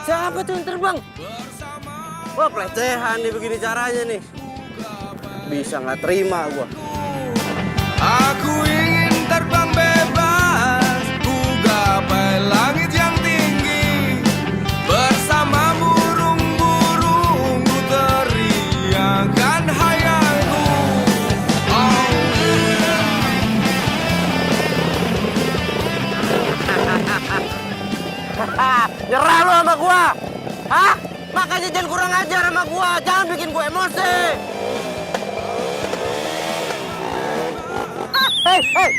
Siapa tuh yang terbang? Wah, pelecehan nih begini caranya nih. Bisa nggak terima gua. Aku ingin terbang bebas, ku gapai langit yang tinggi. Bersama burung-burung ku teriakan hayalku. Oh yeah. Nyerah lu sama gua. Hah? Makanya jangan kurang ajar sama gua. Jangan bikin gua emosi. Hei, hei.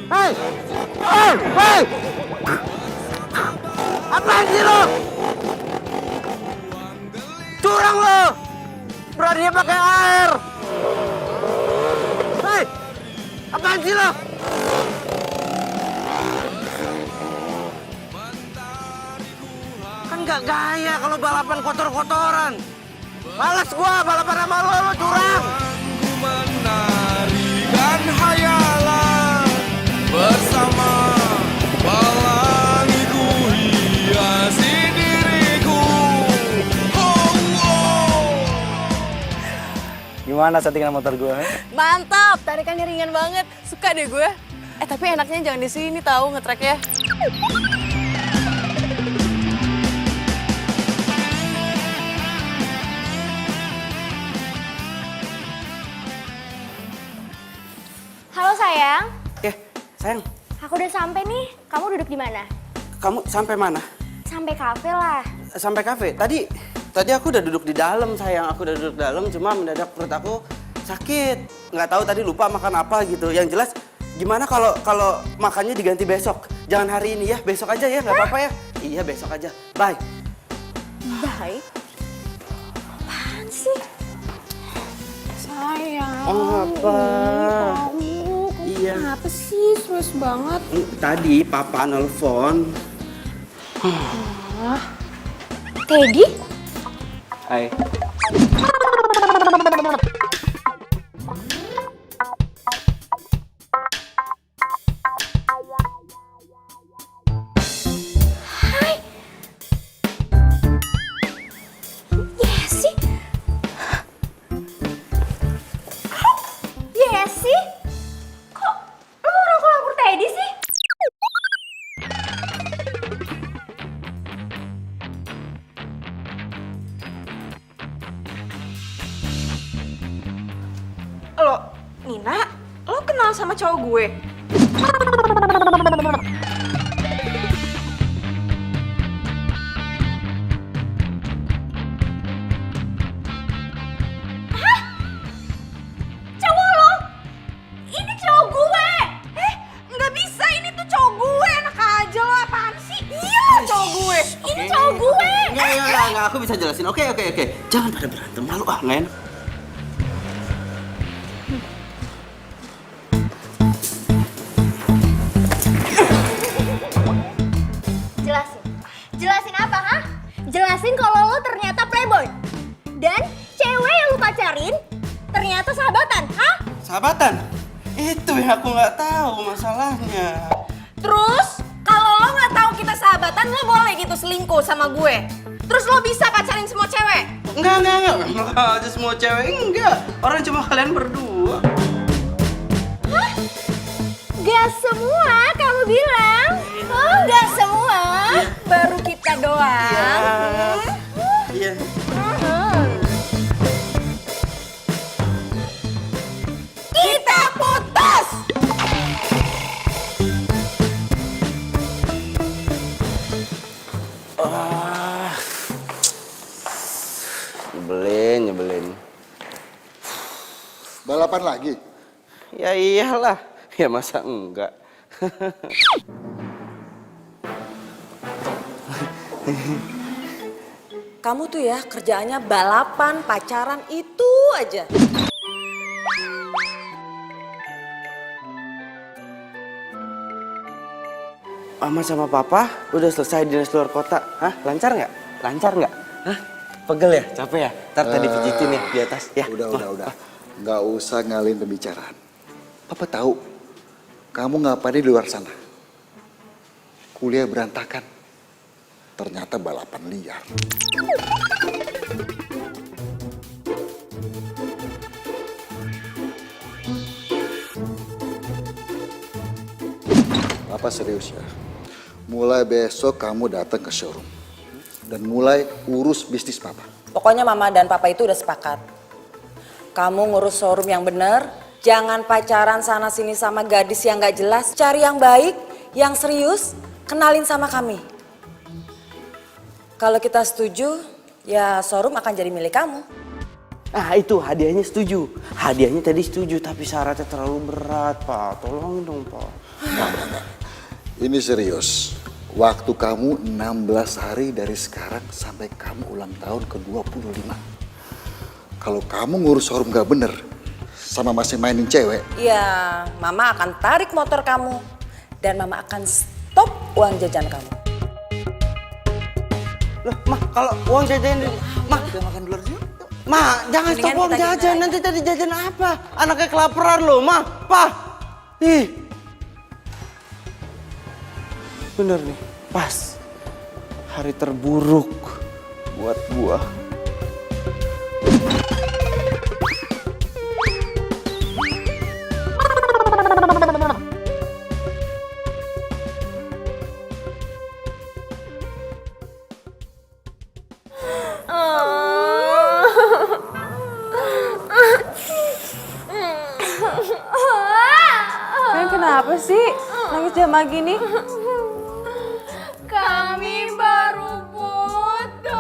Hei. Hei, hei. Apaan sih lu? Curang lu. Berani pakai air. Hei. Apaan sih lu? Kan gak gaya kalau balapan kotor-kotoran. Males gua balapan sama lu curang. Ku menarikan hayalan bersama pelangi ku hiasi diriku. Oh, oh. Gimana settingan motor gue? Mantap, tarikannya ringan banget. Suka deh gue. Tapi enaknya jangan di sini tahu ngetracknya. Halo sayang, Sayang, aku udah sampai nih. Kamu duduk di mana? kamu sampai mana? Sampai kafe lah. Sampai kafe. Tadi aku udah duduk di dalam, sayang. Aku udah duduk di dalam, cuma mendadak perut aku sakit. Nggak tahu tadi lupa makan apa gitu. Yang jelas, gimana kalau makannya diganti besok? Jangan hari ini ya, besok aja ya, nggak apa-apa ya. Iya, besok aja. Bye. Baik. Apaan sih? Sayang. Apa? Kamu Iya. kenapa sih? Serius banget. Tadi papa nelfon. Teddy? Hai. Yesi? Yesi? Kok lu orang lapor Teddy sih? Lo, Nina, lo kenal sama cowok gue? Cowok lo? Ini cowok gue! Nggak bisa, ini tuh cowok gue. Enak aja lo, apaan sih? Iya, cowok gue. Ini cowok gue! Enggak, aku bisa jelasin. Oke. Jangan pada berantem, malu nggak enak. Jelasin. Jelasin apa, ha? Jelasin kalau lo ternyata playboy. Dan cewek yang lo pacarin ternyata sahabatan, ha? Sahabatan? Itu yang aku nggak tahu masalahnya. Terus, kalau lo nggak tahu kita sahabatan, lo boleh gitu selingkuh sama gue. Terus lo bisa pacarin semua cewek. Enggak aja semua cewek, enggak. Orang cuma kalian berdua. Gak semua kamu bilang. Oh, gak semua. Baru kita doang. Iya. Kita putus. Nyebelin. Balapan lagi? Ya iyalah. Ya masa enggak? Kamu tuh ya kerjaannya balapan, pacaran itu aja. Mama sama papa udah selesai dinas luar kota. Hah? Lancar nggak? Hah? Pegel ya? Capek ya? Ntar tadi pijitin ya di atas ya. Udah. Nggak usah ngalin pembicaraan. Papa tahu, kamu ngapain di luar sana? Kuliah berantakan. ternyata balapan liar. Papa serius ya. Mulai besok kamu datang ke showroom dan mulai urus bisnis Papa. Pokoknya mama dan papa itu udah sepakat. Kamu ngurus showroom yang bener, jangan pacaran sana sini sama gadis yang gak jelas. Cari yang baik, yang serius, kenalin sama kami. Kalau kita setuju, ya showroom akan jadi milik kamu. Ah itu hadiahnya setuju. Hadiahnya tadi setuju tapi syaratnya terlalu berat Pak. Tolong dong Pak. Ini serius. Waktu kamu 16 hari dari sekarang sampai kamu ulang tahun ke-25. Kalau kamu ngurus showroom gak bener, sama masih mainin cewek. Ya, mama akan tarik motor kamu. Dan mama akan stop uang jajan kamu. Loh, Mah, kalau uang jajan Mah, Kita makan dulu yuk. Mah, jangan Mendingan stop uang kita jajan. gimana? Nanti tadi jajan apa? Anaknya kelaparan loh, Mah. Pah. Ih. Bener nih, pas. Hari terburuk buat gua. Kalian kenapa sih nangis jam gini? Kami baru putus.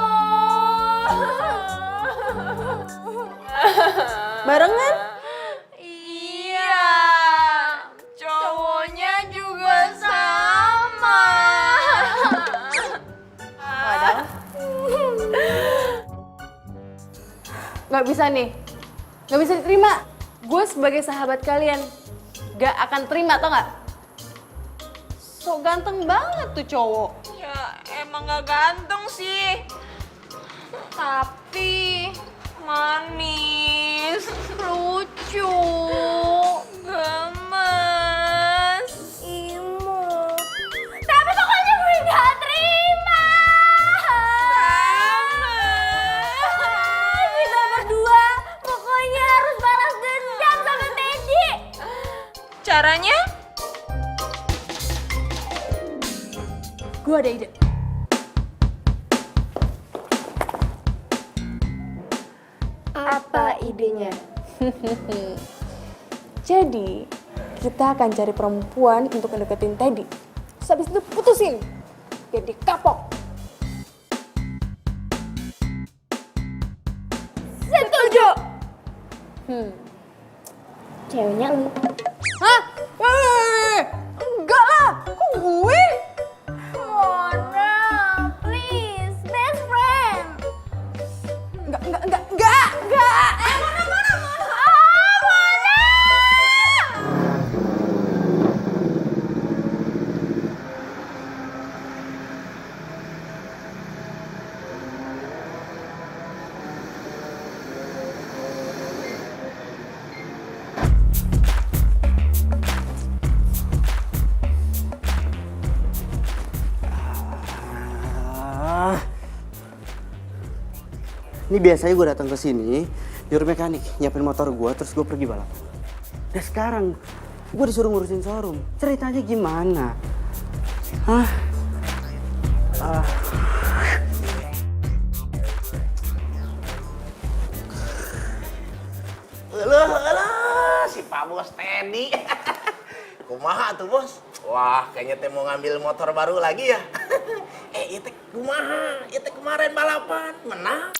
Barengan? Iya, cowoknya juga sama. Padahal? Gak bisa nih, gak bisa diterima. Gue sebagai sahabat kalian gak akan terima, tau gak? So ganteng banget tuh cowok. Ya emang gak ganteng sih. Tapi manis, lucu, gemes, imut. Tapi pokoknya gue gak terima. Kita berdua pokoknya harus balas dendam sama Teddy. Caranya? Gue ada ide. Apa idenya? Jadi, kita akan cari perempuan untuk ngedeketin Teddy. Terus habis itu putusin. Biar dia kapok. Setuju! Ceweknya lu. Hah? Enggak lah, kok gue? Mona, please, best friend. Enggak. Mona. Ini biasanya gue datang ke sini, nyuruh mekanik, nyiapin motor gue, terus gue pergi balapan. Dan sekarang gue disuruh ngurusin showroom. Ceritanya gimana? Hah? Alah, si Pak Bos Teddy. Kumaha tuh bos? Wah, kayaknya teh mau ngambil motor baru lagi ya. Itu kumaha? Itu kemarin balapan menang.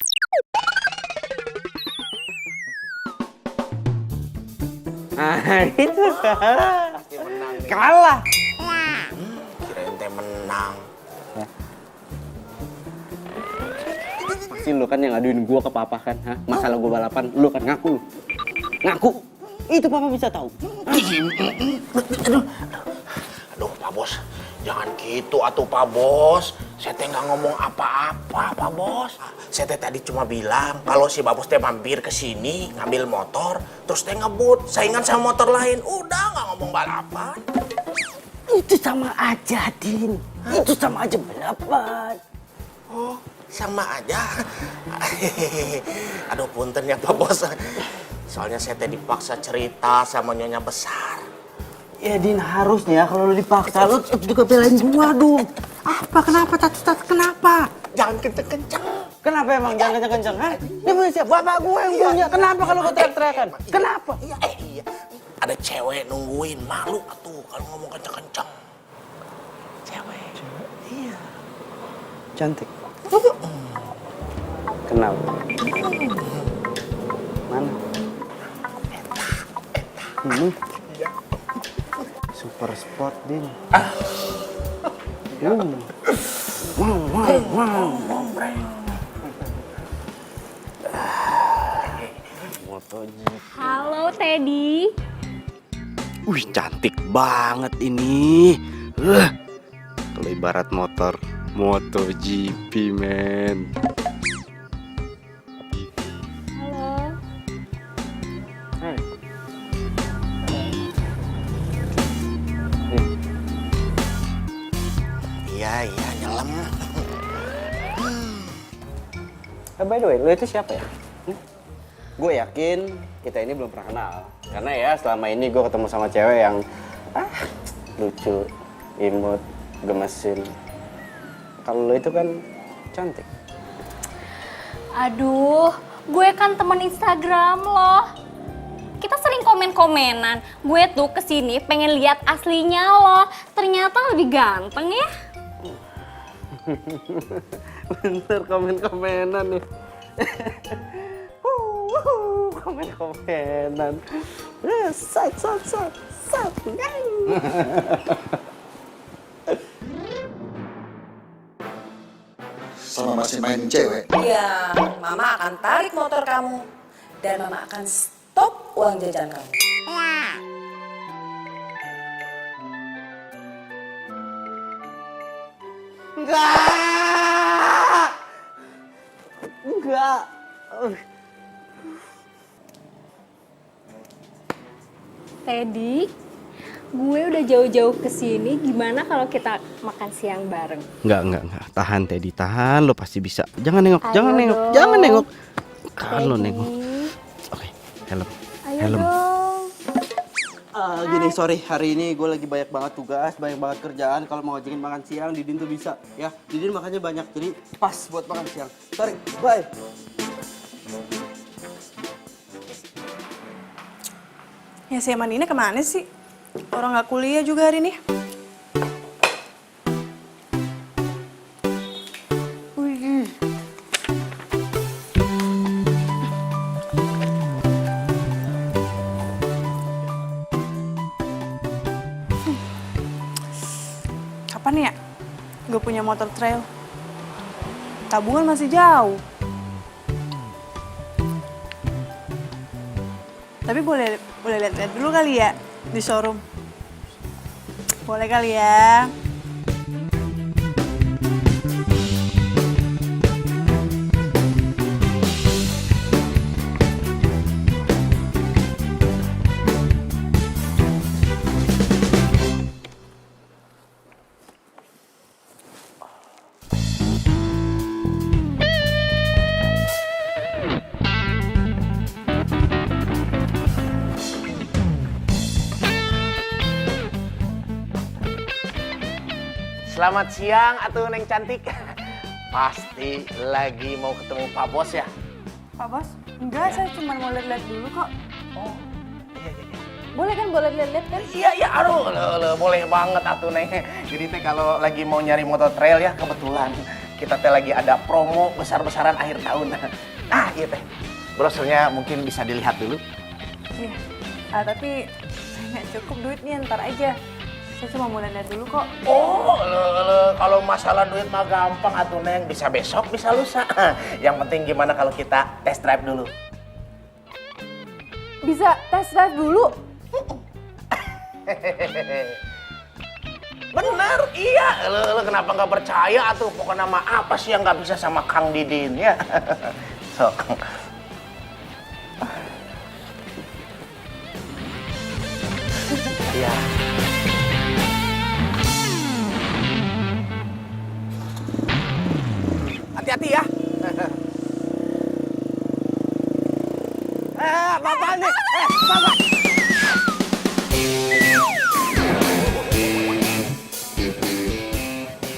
Itu Pasti menang nih. kalah. Kirain teh menang. Pasti lu kan yang ngaduin gua ke papa kan, ha? Masalah gua balapan, lu kan ngaku. Ngaku. Itu papa bisa tahu. Aduh, Pak Bos. Jangan gitu atuh Pak Bos. Saya teh nggak ngomong apa-apa Pak Bos. Saya teh tadi cuma bilang kalau si Pak Bos teh mampir ke sini ngambil motor, terus teh ngebut saingan sama motor lain. Udah nggak ngomong balapan. Itu sama aja, Din. Itu sama aja balapan. Oh, sama aja. Aduh, punten ya Pak Bos. Soalnya saya tadi dipaksa cerita sama Nyonya Besar. Ya Din, harusnya kalau lu dipaksa lu juga belain gua dong. Apa kenapa Tat kenapa? Jangan kenceng-kenceng. Kenapa emang jangan kenceng-kenceng? Hah? Ini punya siapa? Bapak gue yang punya. Kenapa kalau gue teriak-teriakan? Kenapa? Iya, iya. Ada cewek nungguin, malu atuh kalau ngomong kenceng-kenceng. Cewek. Iya. Cantik. Kenapa? Mana? Ini. Super spot, Din. Wow. MotoGP. Halo Teddy. Wih, cantik banget ini. Kalau ibarat motor MotoGP, men. Halo. Iya, nyelam. By the way, lu itu siapa ya? Gue yakin kita ini belum pernah kenal. Karena ya selama ini gue ketemu sama cewek yang lucu, imut, gemesin. Kalau lu itu kan cantik. Aduh, gue kan temen Instagram loh. Kita sering komen-komenan. Gue tuh kesini pengen lihat aslinya loh. Ternyata lebih ganteng ya. Bener, komen-komenan nih. Komen-komenan. Sat. Selama masih main cewek, Iya, Mama akan tarik motor kamu dan Mama akan stop uang jajan kamu. Enggak. Teddy, gue udah jauh-jauh kesini. Gimana kalau kita makan siang bareng? Enggak. Tahan, Teddy, tahan. Lo pasti bisa. Jangan nengok, Ayo jangan nengok, dong. jangan nengok. Kalau Teddy. nengok. Oke, helm. Ayo Helm. dong. Gini, sorry. Hari ini gue lagi banyak banget tugas, banyak banget kerjaan. Kalau mau ngajakin makan siang, Didin tuh bisa. Ya, Didin makannya banyak, jadi pas buat makan siang. Sorry, bye. Ya si Amandina kemana sih? Orang nggak kuliah juga hari ini. Wih. Kapan ya gue punya motor trail? Tabungan masih jauh. Tapi boleh lihat-lihat dulu kali ya di showroom. Boleh kali ya. Selamat siang atuh Neng cantik. Pasti lagi mau ketemu Pak Bos ya? Pak Bos? Enggak, saya cuma mau lihat-lihat dulu kok. Oh, iya. Boleh kan, boleh lihat-lihat kan? Iya, aduh, boleh banget atuh Neng. Jadi teh kalau lagi mau nyari motor trail ya kebetulan kita teh lagi ada promo besar-besaran akhir tahun. Nah, iya teh. Brosurnya mungkin bisa dilihat dulu. Iya. Tapi saya nggak cukup duitnya, ntar aja. Saya cuma mau lihat dulu kok. Oh, kalau masalah duit mah gampang atuh Neng, bisa besok, bisa lusa. Yang penting gimana kalau kita test drive dulu? Bisa test drive dulu? Bener, iya. Lo kenapa nggak percaya atuh? Pokoknya nama apa sih yang nggak bisa sama Kang Didin ya? Sok. Iya. hati-hati ya. Bapak nih. Bapak.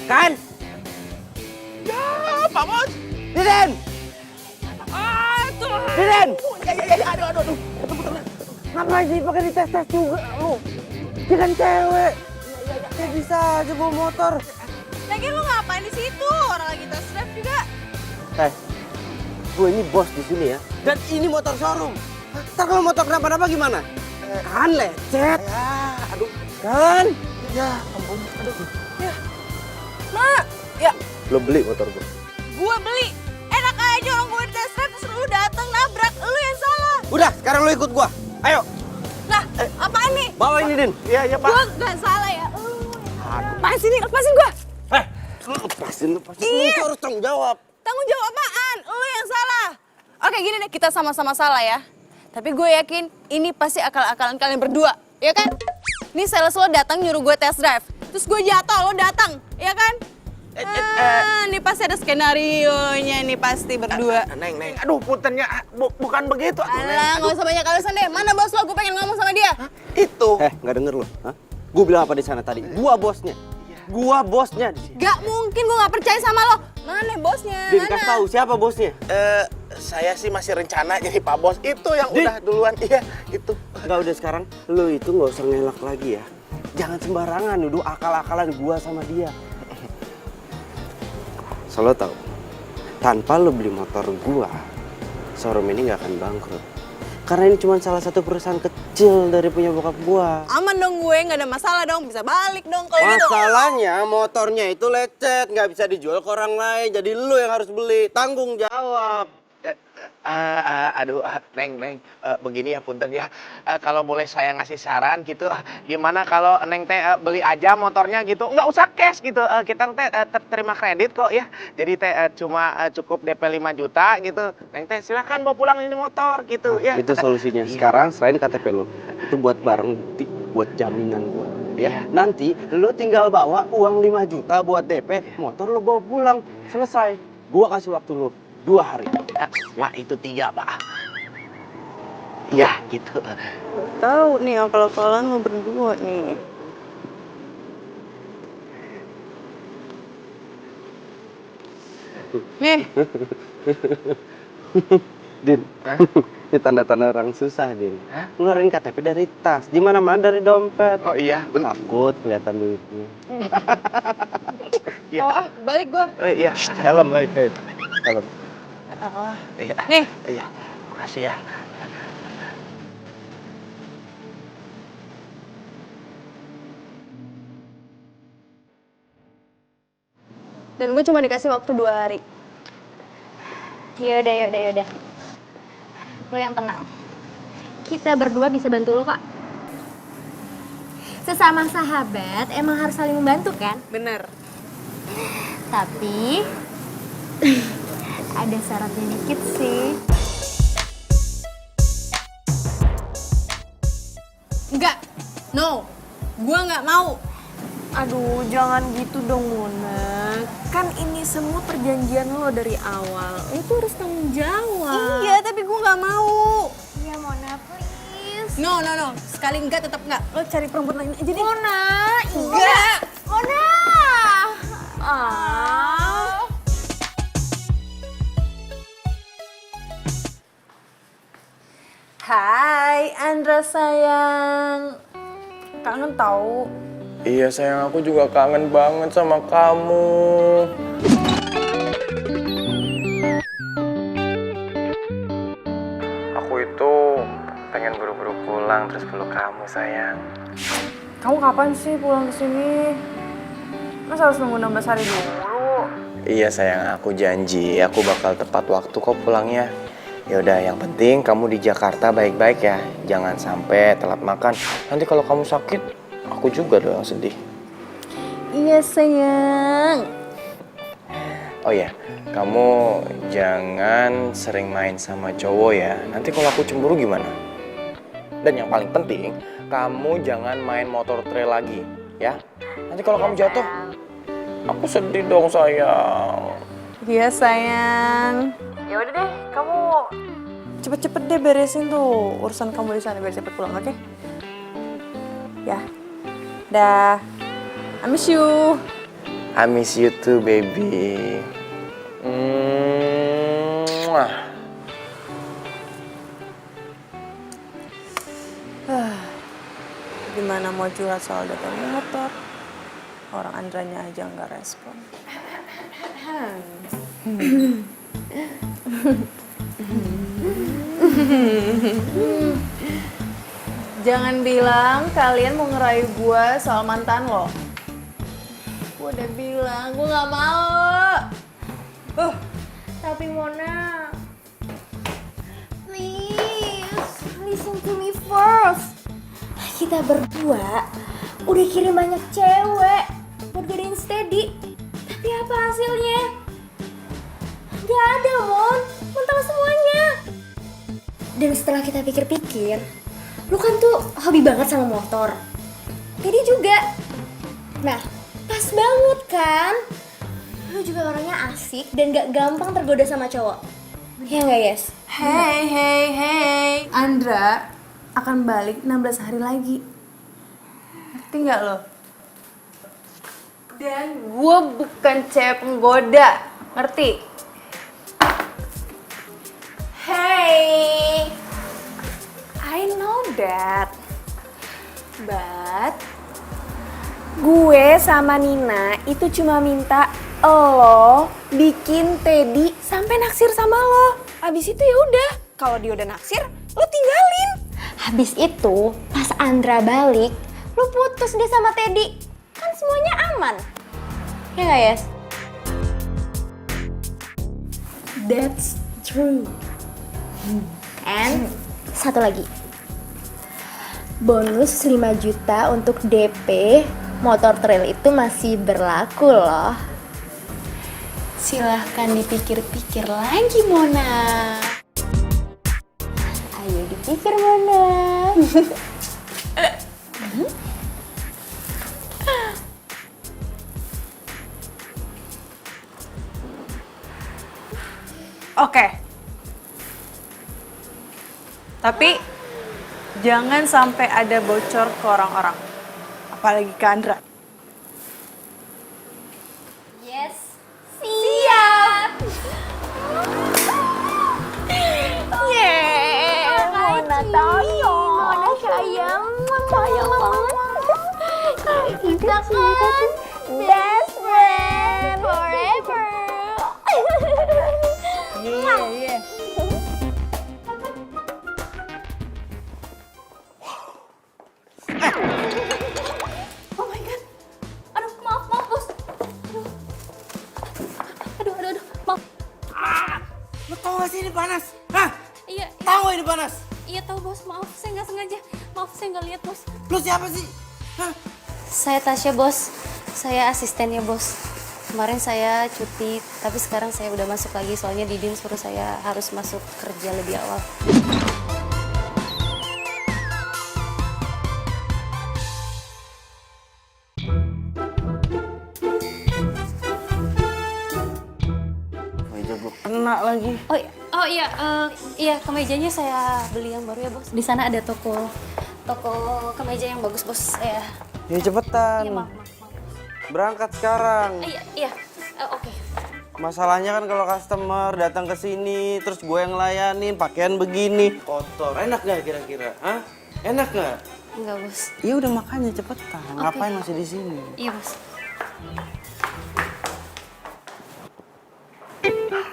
Kan? Ya, Pak Bos. Diden! Diden! Ya, aduh. Ngapain sih pakai dites-tes juga lu? Dia kan cewek. Ya bisa aja bawa motor. Lagi lu ngapain di situ? Orang lagi tes drive juga. Gue ini bos di sini ya. Dan ini motor showroom. Ntar kalau motor kenapa-napa gimana? Kan lecet. Ya, aduh. Kan? Ya, ampun. Aduh. Mak, ya Lo beli motor gue. gue beli. Enak aja orang gue di tes drive terus lu datang nabrak. Lu yang salah. Udah, sekarang lo ikut gua. Ayo, Lah, apaan nih? bawa ini, Din. Iya, Pak. Gue gak salah ya. Apaan sih nih? Lepasin gue. Lu lepasin. Iya. Lu harus tanggung jawab. Tanggung jawab apaan? Lu yang salah. Oke, gini deh, kita sama-sama salah ya. Tapi gue yakin ini pasti akal-akalan kalian berdua, ya kan? Ini sales lo datang nyuruh gue test drive. Terus gue jatuh, lo datang, ya kan? Ini pasti ada skenario-nya nih pasti berdua. Neng. Aduh, puntennya. Bukan begitu. Alah, gak usah banyak alasan deh. Mana bos lo? Gue pengen ngomong sama dia. Itu. Nggak denger lo? Gue bilang apa di sana tadi? Gua bosnya. Gua bosnya di sini. Gak mungkin gue gak percaya sama lo. Mana bosnya? Din, kasih tahu siapa bosnya? Saya sih masih rencana jadi Pak Bos. Itu yang Din. udah duluan. Iya, itu. Nggak, udah sekarang lo itu nggak usah ngelak lagi ya. Jangan sembarangan nuduh akal-akalan gua sama dia. So, lo tahu, tanpa lo beli motor gua, showroom ini nggak akan bangkrut. Karena ini cuma salah satu perusahaan kecil dari punya bokap gua. Aman dong gue, gak ada masalah dong. Bisa balik dong kalau gitu. Masalahnya motornya itu lecet, nggak bisa dijual ke orang lain. Jadi lo yang harus beli, tanggung jawab. Aduh, Neng, begini ya punten ya. Kalau boleh saya ngasih saran gitu, gimana kalau Neng teh beli aja motornya gitu, nggak usah cash gitu. Kita teh terima kredit kok ya. Jadi teh cuma cukup DP 5 juta gitu. Neng teh silakan bawa pulang ini motor gitu ya. Itu solusinya. Sekarang selain KTP lo, itu buat barang bukti, buat jaminan gua. Ya, nanti lo tinggal bawa uang 5 juta buat DP, motor lo bawa pulang, selesai. Gua kasih waktu lo 2 hari. Wah, itu 3, Pak. Ya, gitu. Tahu nih akal-akalan lo berdua nih. Nih, Din, ini tanda-tanda orang susah, Din. Ngeluarin KTP dari tas, di mana-mana dari dompet. Oh iya, benar. Takut kelihatan duitnya. oh, balik gue. Oh iya, Helm, helm. iya. Nih, Iya, makasih ya. dan gue cuma dikasih waktu 2 hari. Yaudah. Lo yang tenang. Kita berdua bisa bantu lo kok. Sesama sahabat emang harus saling membantu kan? Bener. Tapi ada syaratnya dikit sih. Enggak, no, gue nggak mau. Aduh, jangan gitu dong, Mona. Kan ini semua perjanjian lo dari awal. Lo tuh harus tanggung jawab. Iya, tapi gue nggak mau. Iya Mona, please. No, sekali enggak tetap enggak. Lo cari perempuan lain aja deh. Mona, Enggak. Mona. Hai, Andra sayang. Kangen tahu. Iya sayang, aku juga kangen banget sama kamu. Aku itu pengen buru-buru pulang terus peluk kamu sayang. Kamu kapan sih pulang ke sini? Masa harus nunggu 16 hari dulu? Iya sayang, aku janji aku bakal tepat waktu kok pulangnya. Yaudah, yang penting kamu di Jakarta baik-baik ya. Jangan sampai telat makan. Nanti kalau kamu sakit, aku juga dong yang sedih. Iya sayang. Oh ya, kamu jangan sering main sama cowok ya. Nanti kalau aku cemburu gimana? Dan yang paling penting, kamu jangan main motor trail lagi, ya. Nanti kalau kamu jatuh, aku sedih dong sayang. Iya sayang. Ya udah deh, kamu cepet-cepet deh beresin tuh urusan kamu di sana biar cepet pulang, oke? Ya. Dah. I miss you. I miss you too, baby. Mwah. Gimana mau curhat soal data motor? Orang Andranya aja nggak respon. Jangan bilang kalian mau ngerayu gue soal mantan lo. Gue udah bilang, gue nggak mau. Tapi Mona, please listen to me first. Kita berdua udah kirim banyak cewek buat godain Steady. Tapi apa hasilnya? Gak ada, Mon. Mentang semuanya. Dan setelah kita pikir-pikir, lu kan tuh hobi banget sama motor. Teddy juga. Nah, pas banget kan? Lu juga orangnya asik dan gak gampang tergoda sama cowok. Iya gak, Yes? Hey, Andra akan balik 16 hari lagi. Ngerti gak lo? Dan gue bukan cewek penggoda, ngerti? Hey, I know that. But Gue sama Nina itu cuma minta lo bikin Teddy sampai naksir sama lo. Abis itu ya udah, kalau dia udah naksir, lo tinggalin. Habis itu, pas Andra balik, lu putus deh sama Teddy. Kan semuanya aman. Ya gak, Yes? That's true. And satu lagi. Bonus 5 juta untuk DP motor trail itu masih berlaku loh. Silahkan dipikir-pikir lagi, Mona. Ayo dipikir, Mona. Oke. Tapi jangan sampai ada bocor ke orang-orang. Apalagi ke Andra. Yes. Siap. Mona tayo. Mona sayang. Sayang banget. Kita kan best friend forever. Iya. Oh my god. Aduh, maaf bos. Aduh, maaf. Lo tau gak sih ini panas? Hah? Iya, Tahu gak ini panas? iya tahu bos. Maaf, saya nggak sengaja. Maaf, saya nggak lihat bos. Lo siapa sih? Hah? Saya Tasya, bos. Saya asistennya, bos. Kemarin saya cuti, tapi sekarang saya udah masuk lagi soalnya Didin suruh saya harus masuk kerja lebih awal. Meja gue kena lagi. Iya, kemejanya saya beli yang baru ya, bos. Di sana ada toko kemeja yang bagus, bos. Saya. Ya cepetan. Iya, maaf. Berangkat sekarang. Iya. Oke. Masalahnya kan kalau customer datang ke sini, terus gue yang ngelayanin, pakaian begini, kotor. Enak nggak kira-kira? Hah? Enak nggak? Enggak, bos. Ya udah makanya cepetan. Ngapain masih di sini? Iya, bos.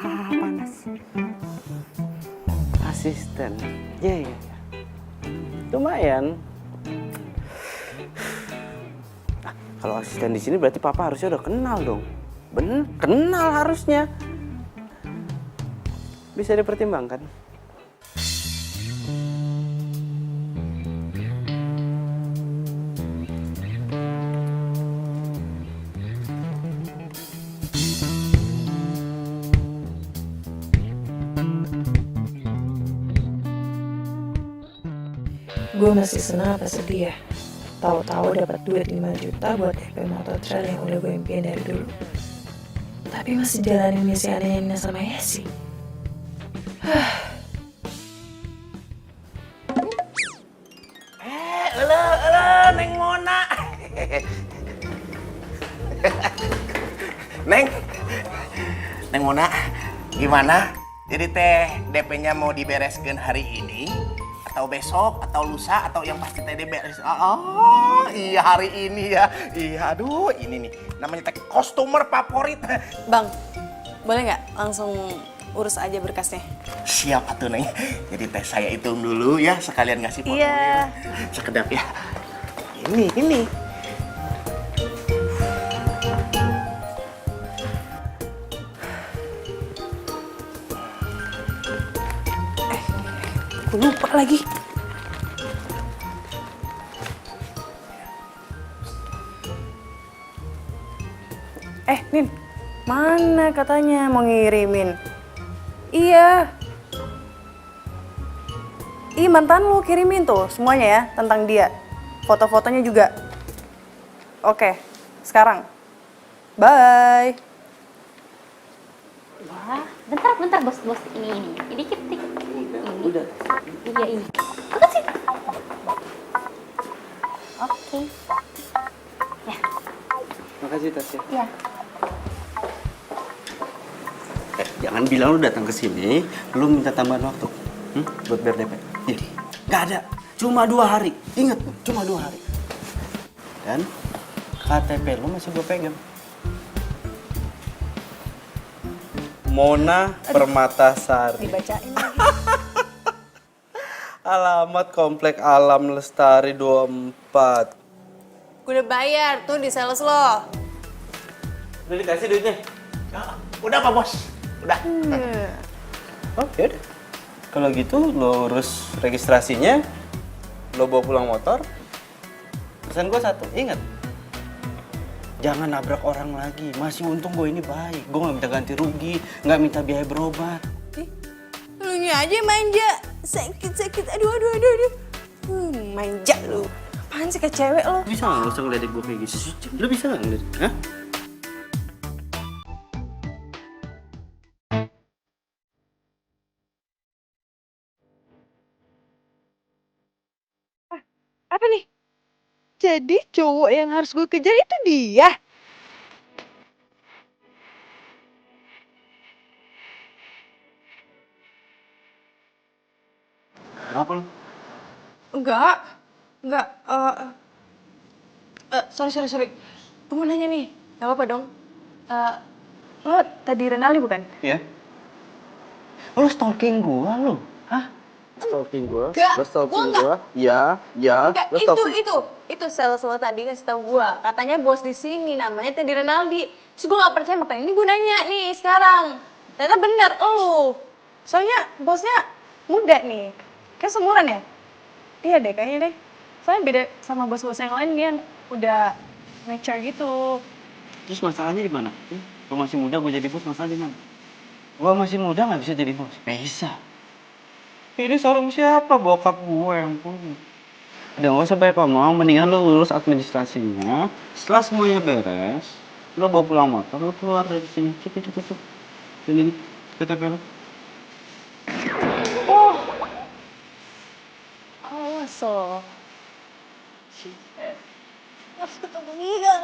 Panas. Asisten. Iya. Lumayan. Kalau asisten di sini berarti papa harusnya udah kenal dong. Bener, kenal harusnya. Bisa dipertimbangkan. Gue masih senang apa sedih ya? Tahu-tahu dapat duit 5 juta buat DP motor trail yang udah gue impiin dari dulu. Tapi masih jalanin misi anehnya sama Yesi. Neng Mona. Neng Mona, gimana? Jadi teh DP-nya mau dibereskan hari ini atau besok atau lusa atau yang pasti teh diberes? Oh, iya hari ini ya. Iya, aduh ini nih namanya teh customer favorit. Bang, boleh nggak langsung urus aja berkasnya? Siap atuh Neng. Jadi teh saya hitung dulu ya sekalian ngasih formulir. Iya. Sekedap ya. Ini. Gue lupa lagi. Nin, mana katanya mau ngirimin? Iya. Ih, mantan lu kirimin tuh semuanya ya tentang dia. Foto-fotonya juga. Oke, sekarang. Bye. Ya, bentar bos. Ini dikit. Udah. Iya ini. Bukan sih. Oke. Ya. Makasih Tasya. Ya. Jangan bilang lu datang ke sini, lu minta tambahan waktu. Buat bayar DP. Jadi, nggak ada. Cuma 2 hari. Ingat, cuma 2 hari. Dan KTP lu masih gue pegang. Mona Permatasari. Dibacain lagi. Alamat Komplek Alam Lestari 24. Gue udah bayar tuh di sales lo. Udah dikasih duitnya? Udah Pak Bos. Udah. Oh, yaudah. Kalau gitu lo urus registrasinya, lo bawa pulang motor. Pesan gue 1, ingat. Jangan nabrak orang lagi. Masih untung gue ini baik. Gue nggak minta ganti rugi, nggak minta biaya berobat. Lu nya aja manja. Sakit. Aduh. Manja lu. Apaan sih ke cewek lo? Bisa nggak usah ngeledek gue kayak gitu? Lo bisa nggak ngeledek? Hah? Apa nih? Jadi cowok yang harus gue kejar itu dia? Kenapa lo? Enggak. Sorry. Gue mau nanya nih. Gak apa-apa dong. Lo tadi Renali bukan? Iya. Lo stalking gue lo? Hah? Stalking gue? Enggak, Lo stalking gua enggak. gue? Ya. Enggak, Lo stalking. itu sales lo tadi ngasih tau gue. Katanya bos di sini namanya Teddy Renaldi. Terus gue gak percaya, makanya ini gue nanya nih sekarang. Ternyata bener, soalnya bosnya muda nih. Kayak seumuran ya? Iya deh, kayaknya deh. Soalnya beda sama bos-bos yang lain kan udah mature gitu. Terus masalahnya di mana? Gue masih muda, gue jadi bos, masalah di mana? Gue masih muda nggak bisa jadi bos? Bisa. Ini showroom siapa? Bokap gue yang punya. Udah nggak usah banyak ngomong, mendingan lo lulus administrasinya. Setelah semuanya beres, lo bawa pulang motor, lo keluar dari sini. Cukup. Sini, KTP lo. Awas lo. Harus ketemu dia.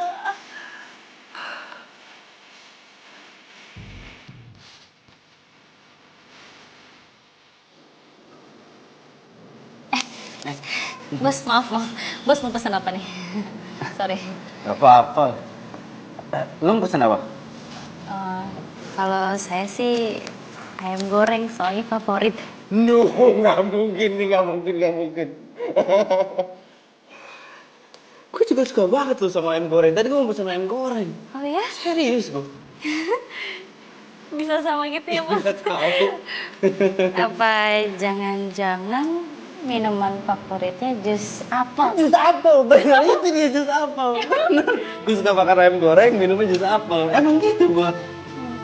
Bos, maaf. Bos mau pesan apa nih? Sorry. Gak apa-apa. Lo mau pesen apa? Kalau saya sih ayam goreng, soalnya favorit. No, nggak mungkin. Gue juga suka banget tuh sama ayam goreng. Tadi gue mau pesen ayam goreng. Oh ya? Serius gue. Bisa sama gitu ya, Bos? Gak tahu. Apa jangan-jangan minuman favoritnya jus apel? Jus apel, bener itu dia jus apel. Gue suka makan ayam goreng, minumnya jus apel. Emang gitu gue.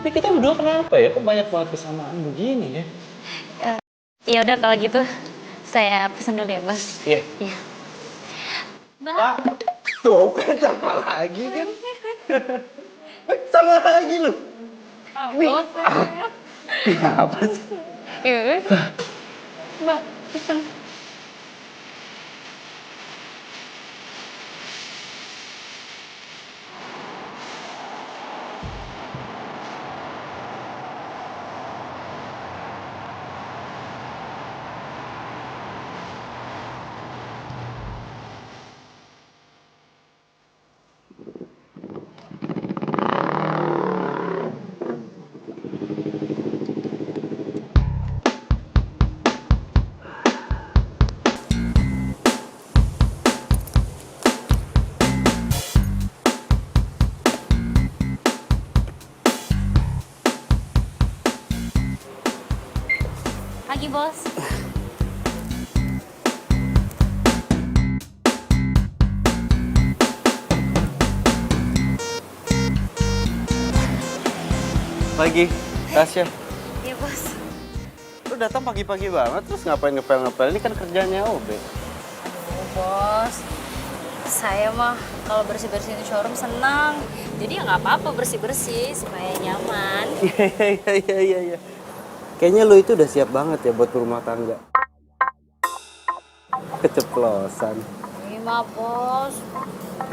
Tapi kita berdua kenapa ya? Kok banyak banget kesamaan begini ya? Ya udah kalau gitu saya pesen dulu ya, Bos. Iya. Iya. Tuh kan sama lagi kan? Sama lagi lu. Apa sih? Iya. Mbak, Pagi, Bos. Pagi, Tasya. Iya, Bos. Lu datang pagi-pagi banget, terus ngapain ngepel-ngepel? Ini kan kerjanya OB. Aduh, Bos. Saya mah kalau bersih-bersihin showroom senang. Jadi ya nggak apa-apa bersih-bersih supaya nyaman. Iya. Kayaknya lu itu udah siap banget ya buat berumah tangga. Keceplosan. Ini mah, Bos.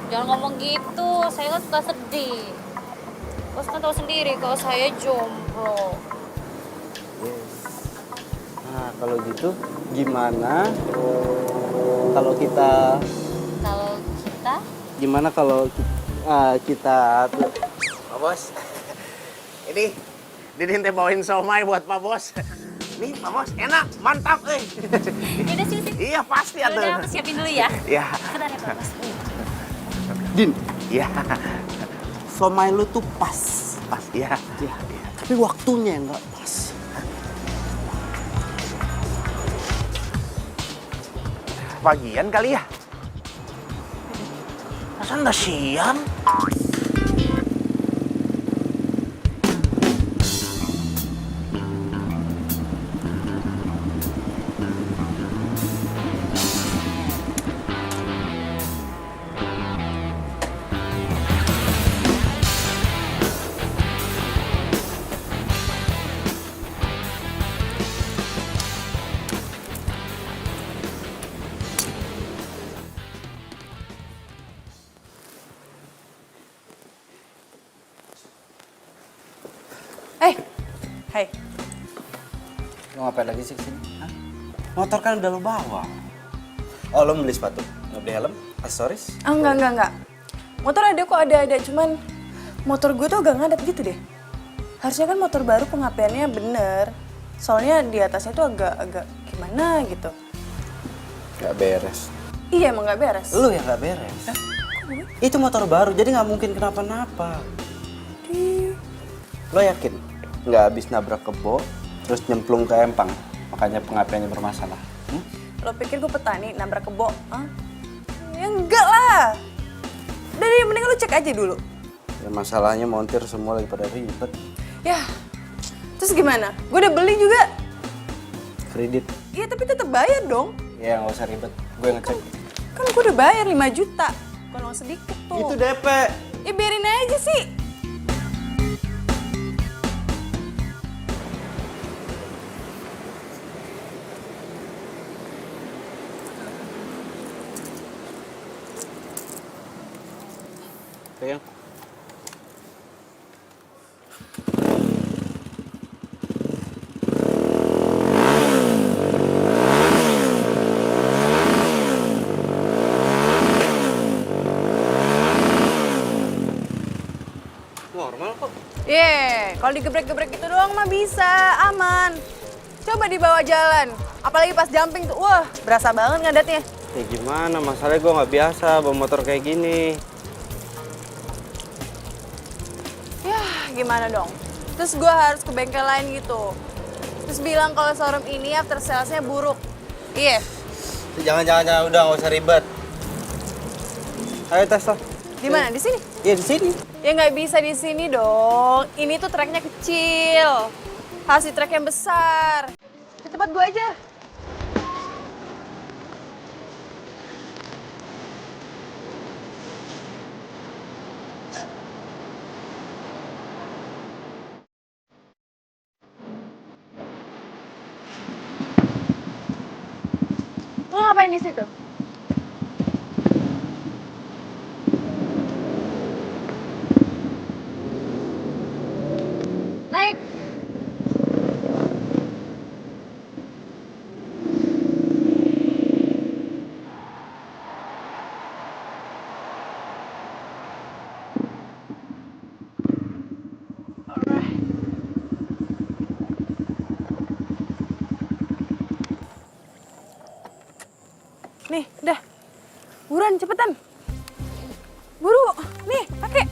Jangan ngomong gitu. Saya kan suka sedih. Bos kan tahu sendiri kalau saya jomblo. Nah, kalau gitu gimana kalau kita Kalau kita gimana kalau kita Pak Bos. Ini Didin teh bawain somai buat Pak Bos. Nih Pak Bos, enak, mantap udah sih. Iya pasti Udah, atuh. aku siapin dulu ya. Iya. Sebentar ya, Pak Bos. Din, Iya. somai lu tuh pas. Pas iya. Ya, tapi waktunya yang nggak pas. Pagian kali ya? Masa udah siang? Hai. Lu ngapain lagi sih kesini? Hah? Motor kan udah lu bawa. Oh, lu beli sepatu? Nggak beli helm? Aksesoris? Ah, enggak. Motor ada kok, ada. Cuman motor gue tuh agak ngadat gitu deh. Harusnya kan motor baru pengapiannya bener. Soalnya di atasnya tuh agak gimana gitu. Nggak beres. Iya, emang nggak beres. Lu yang nggak beres. Itu motor baru, jadi nggak mungkin kenapa-napa. Lo yakin? Nggak habis nabrak kebo, terus nyemplung ke empang, makanya pengapiannya bermasalah. Lo pikir gue petani nabrak kebo? Hah? Ya enggak lah. Dari mending lo cek aja dulu. Ya masalahnya montir semua lagi pada ribet. Ya, terus gimana? Gue udah beli juga. Kredit. Iya, tapi tetap bayar dong. Ya nggak usah ribet, gue ngecek. Kan gue udah bayar 5 juta. Kalau sedikit tuh. Itu DP. Ya biarin aja sih. Pegang. Normal kok. Kalau digebrek-gebrek gitu doang mah bisa, aman. Coba dibawa jalan, apalagi pas jumping tuh, wah berasa banget ngadatnya. Ya gimana, masalahnya gue nggak biasa bawa motor kayak gini. Yah, gimana dong? Terus gue harus ke bengkel lain gitu. Terus bilang kalau showroom ini after sales-nya buruk. Iya. Jangan, udah nggak usah ribet. Ayo tes lah. Di mana? Di sini? Ya di sini. Ya nggak bisa di sini dong. Ini tuh tracknya kecil. Harus di track yang besar. Cepat gue aja. Lo ngapain di situ? Naik. Nih, udah. Buruan, cepetan. Buru. Nih, pakai.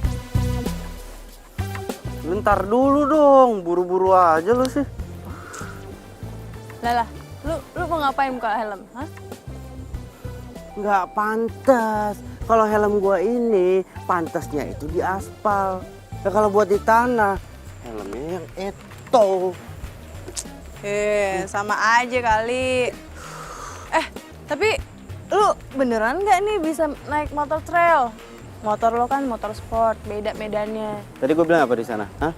Bentar dulu dong, buru-buru aja lu sih. Lala, lu mau ngapain buka helm? Hah? Nggak pantas. Kalau helm gua ini, pantasnya itu di aspal. Ya kalau buat di tanah, helmnya yang eto. Sama aja kali. Tapi lu beneran nggak nih bisa naik motor trail? Motor lo kan motor sport, beda medannya. Tadi gue bilang apa di sana? Hah?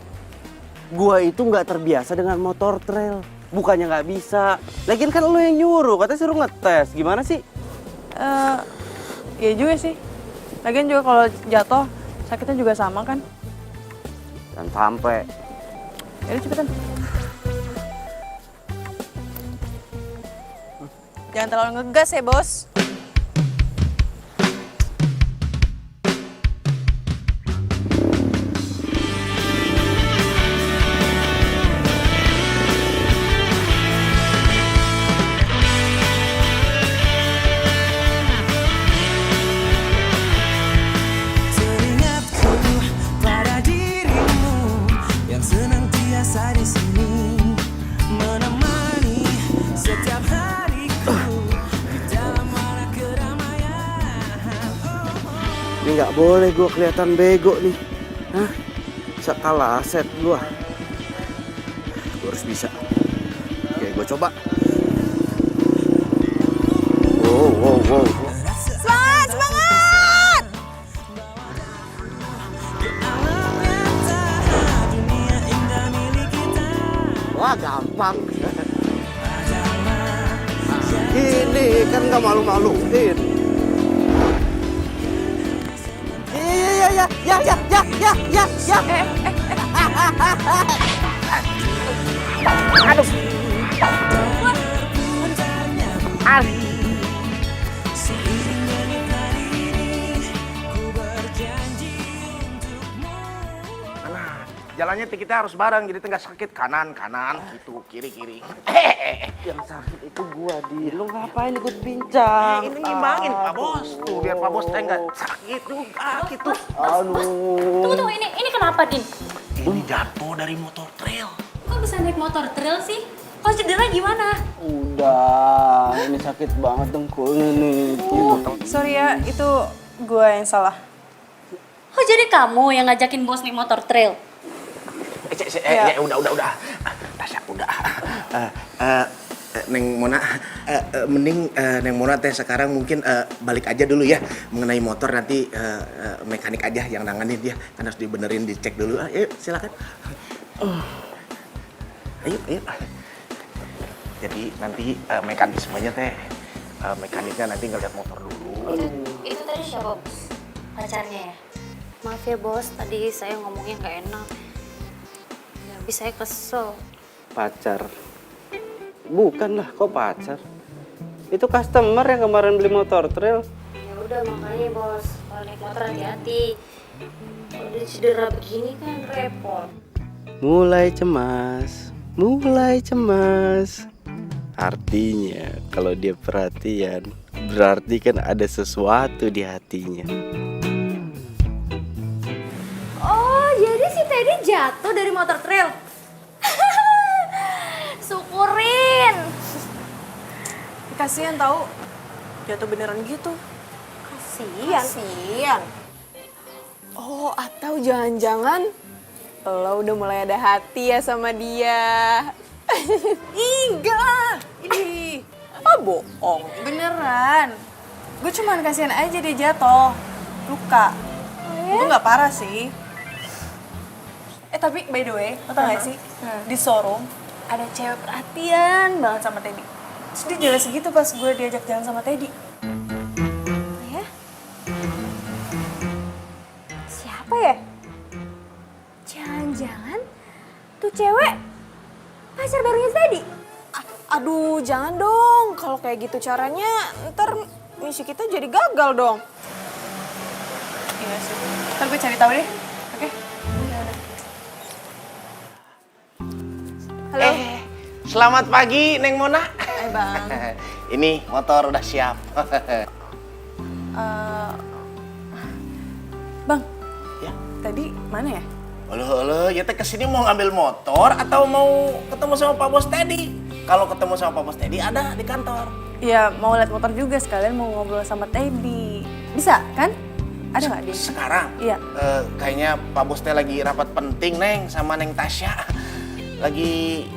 Gua itu nggak terbiasa dengan motor trail. Bukannya nggak bisa. Lagian kan lo yang nyuruh, katanya suruh ngetes. Gimana sih? Iya juga sih. Lagian juga kalau jatuh sakitnya juga sama kan? Dan sampai. Yaudah cepetan. Jangan terlalu ngegas ya, Bos. Teringatku pada dirimu yang senantiasa di sini menemani setiap hariku di dalam mana keramaian. Ini nggak boleh gue kelihatan bego nih. Hah? Sekala aset gue. Gue harus bisa. Oke, gue coba. Wow. Semangat, semangat! Wah, gampang. Ini kan nggak malu-maluin. Ya. Aduh. Jalannya kita harus bareng, jadi tengah sakit kanan gitu, kiri. Yang sakit itu gua di. Lu ngapain ikut bincang? Ini ngimbangin Pak Bos, tuh biar Pak Bos nggak sakit juga gitu. Aduh. Tunggu, ini kenapa, Din? Ini jatuh dari motor trail. Kok bisa naik motor trail sih? Kalau cedera gimana? Udah, ini sakit banget dengkulnya nih. Sorry ya, itu gue yang salah. Oh, jadi kamu yang ngajakin bos naik motor trail? Ya udah. Tasya udah. Neng Mona, mending Neng Mona teh sekarang mungkin balik aja dulu ya mengenai motor, nanti mekanik aja yang nanganin dia, kan harus dibenerin, dicek dulu. Ayo silakan. Ayo. Jadi nanti mekanismenya teh mekaniknya nanti ngeliat motor dulu. Itu tadi siapa, bos? Pacarnya ya? Maaf ya bos, tadi saya ngomongnya nggak enak. Ya, habis saya kesel. Pacar? Bukan lah, kok pacar? Itu customer yang kemarin beli motor trail. Ya udah makanya bos, kalau naik motor hati-hati. Kalau udah cedera begini kan repot. Mulai cemas. Artinya kalau dia perhatian, berarti kan ada sesuatu di hatinya. Oh, jadi si Teddy jatuh dari motor trail? Syukurin. Kasian tahu, jatuh beneran gitu. Kasian. Oh, atau jangan-jangan lo udah mulai ada hati ya sama dia. Enggak lah, ini. Oh, bohong. Beneran. Gue cuman kasihan aja dia jatuh. Luka. Itu nggak parah sih. Tapi by the way, lo tau gak sih? Di showroom ada cewek perhatian banget sama Teddy. Terus dia jelas segitu pas gue diajak jalan sama Teddy. Ya? Siapa ya? Jangan-jangan tuh cewek pacar barunya Teddy? Aduh, jangan dong. Kalau kayak gitu caranya, ntar misi kita jadi gagal dong. Iya sih. Ntar gue cari tahu deh. Oke? Halo. Selamat pagi, Neng Mona. Hai, Bang. Ini motor udah siap. Bang. Ya. Tadi mana ya? Halo, ya teh kesini mau ngambil motor atau mau ketemu sama Pak Bos Teddy? Kalau ketemu sama Pak Bos Teddy ada di kantor. Iya, mau lihat motor juga sekalian mau ngobrol sama Teddy. Bisa kan? Ada nggak dia? Sekarang? Iya. Kayaknya Pak Bos teh lagi rapat penting, Neng, sama Neng Tasya. Lagi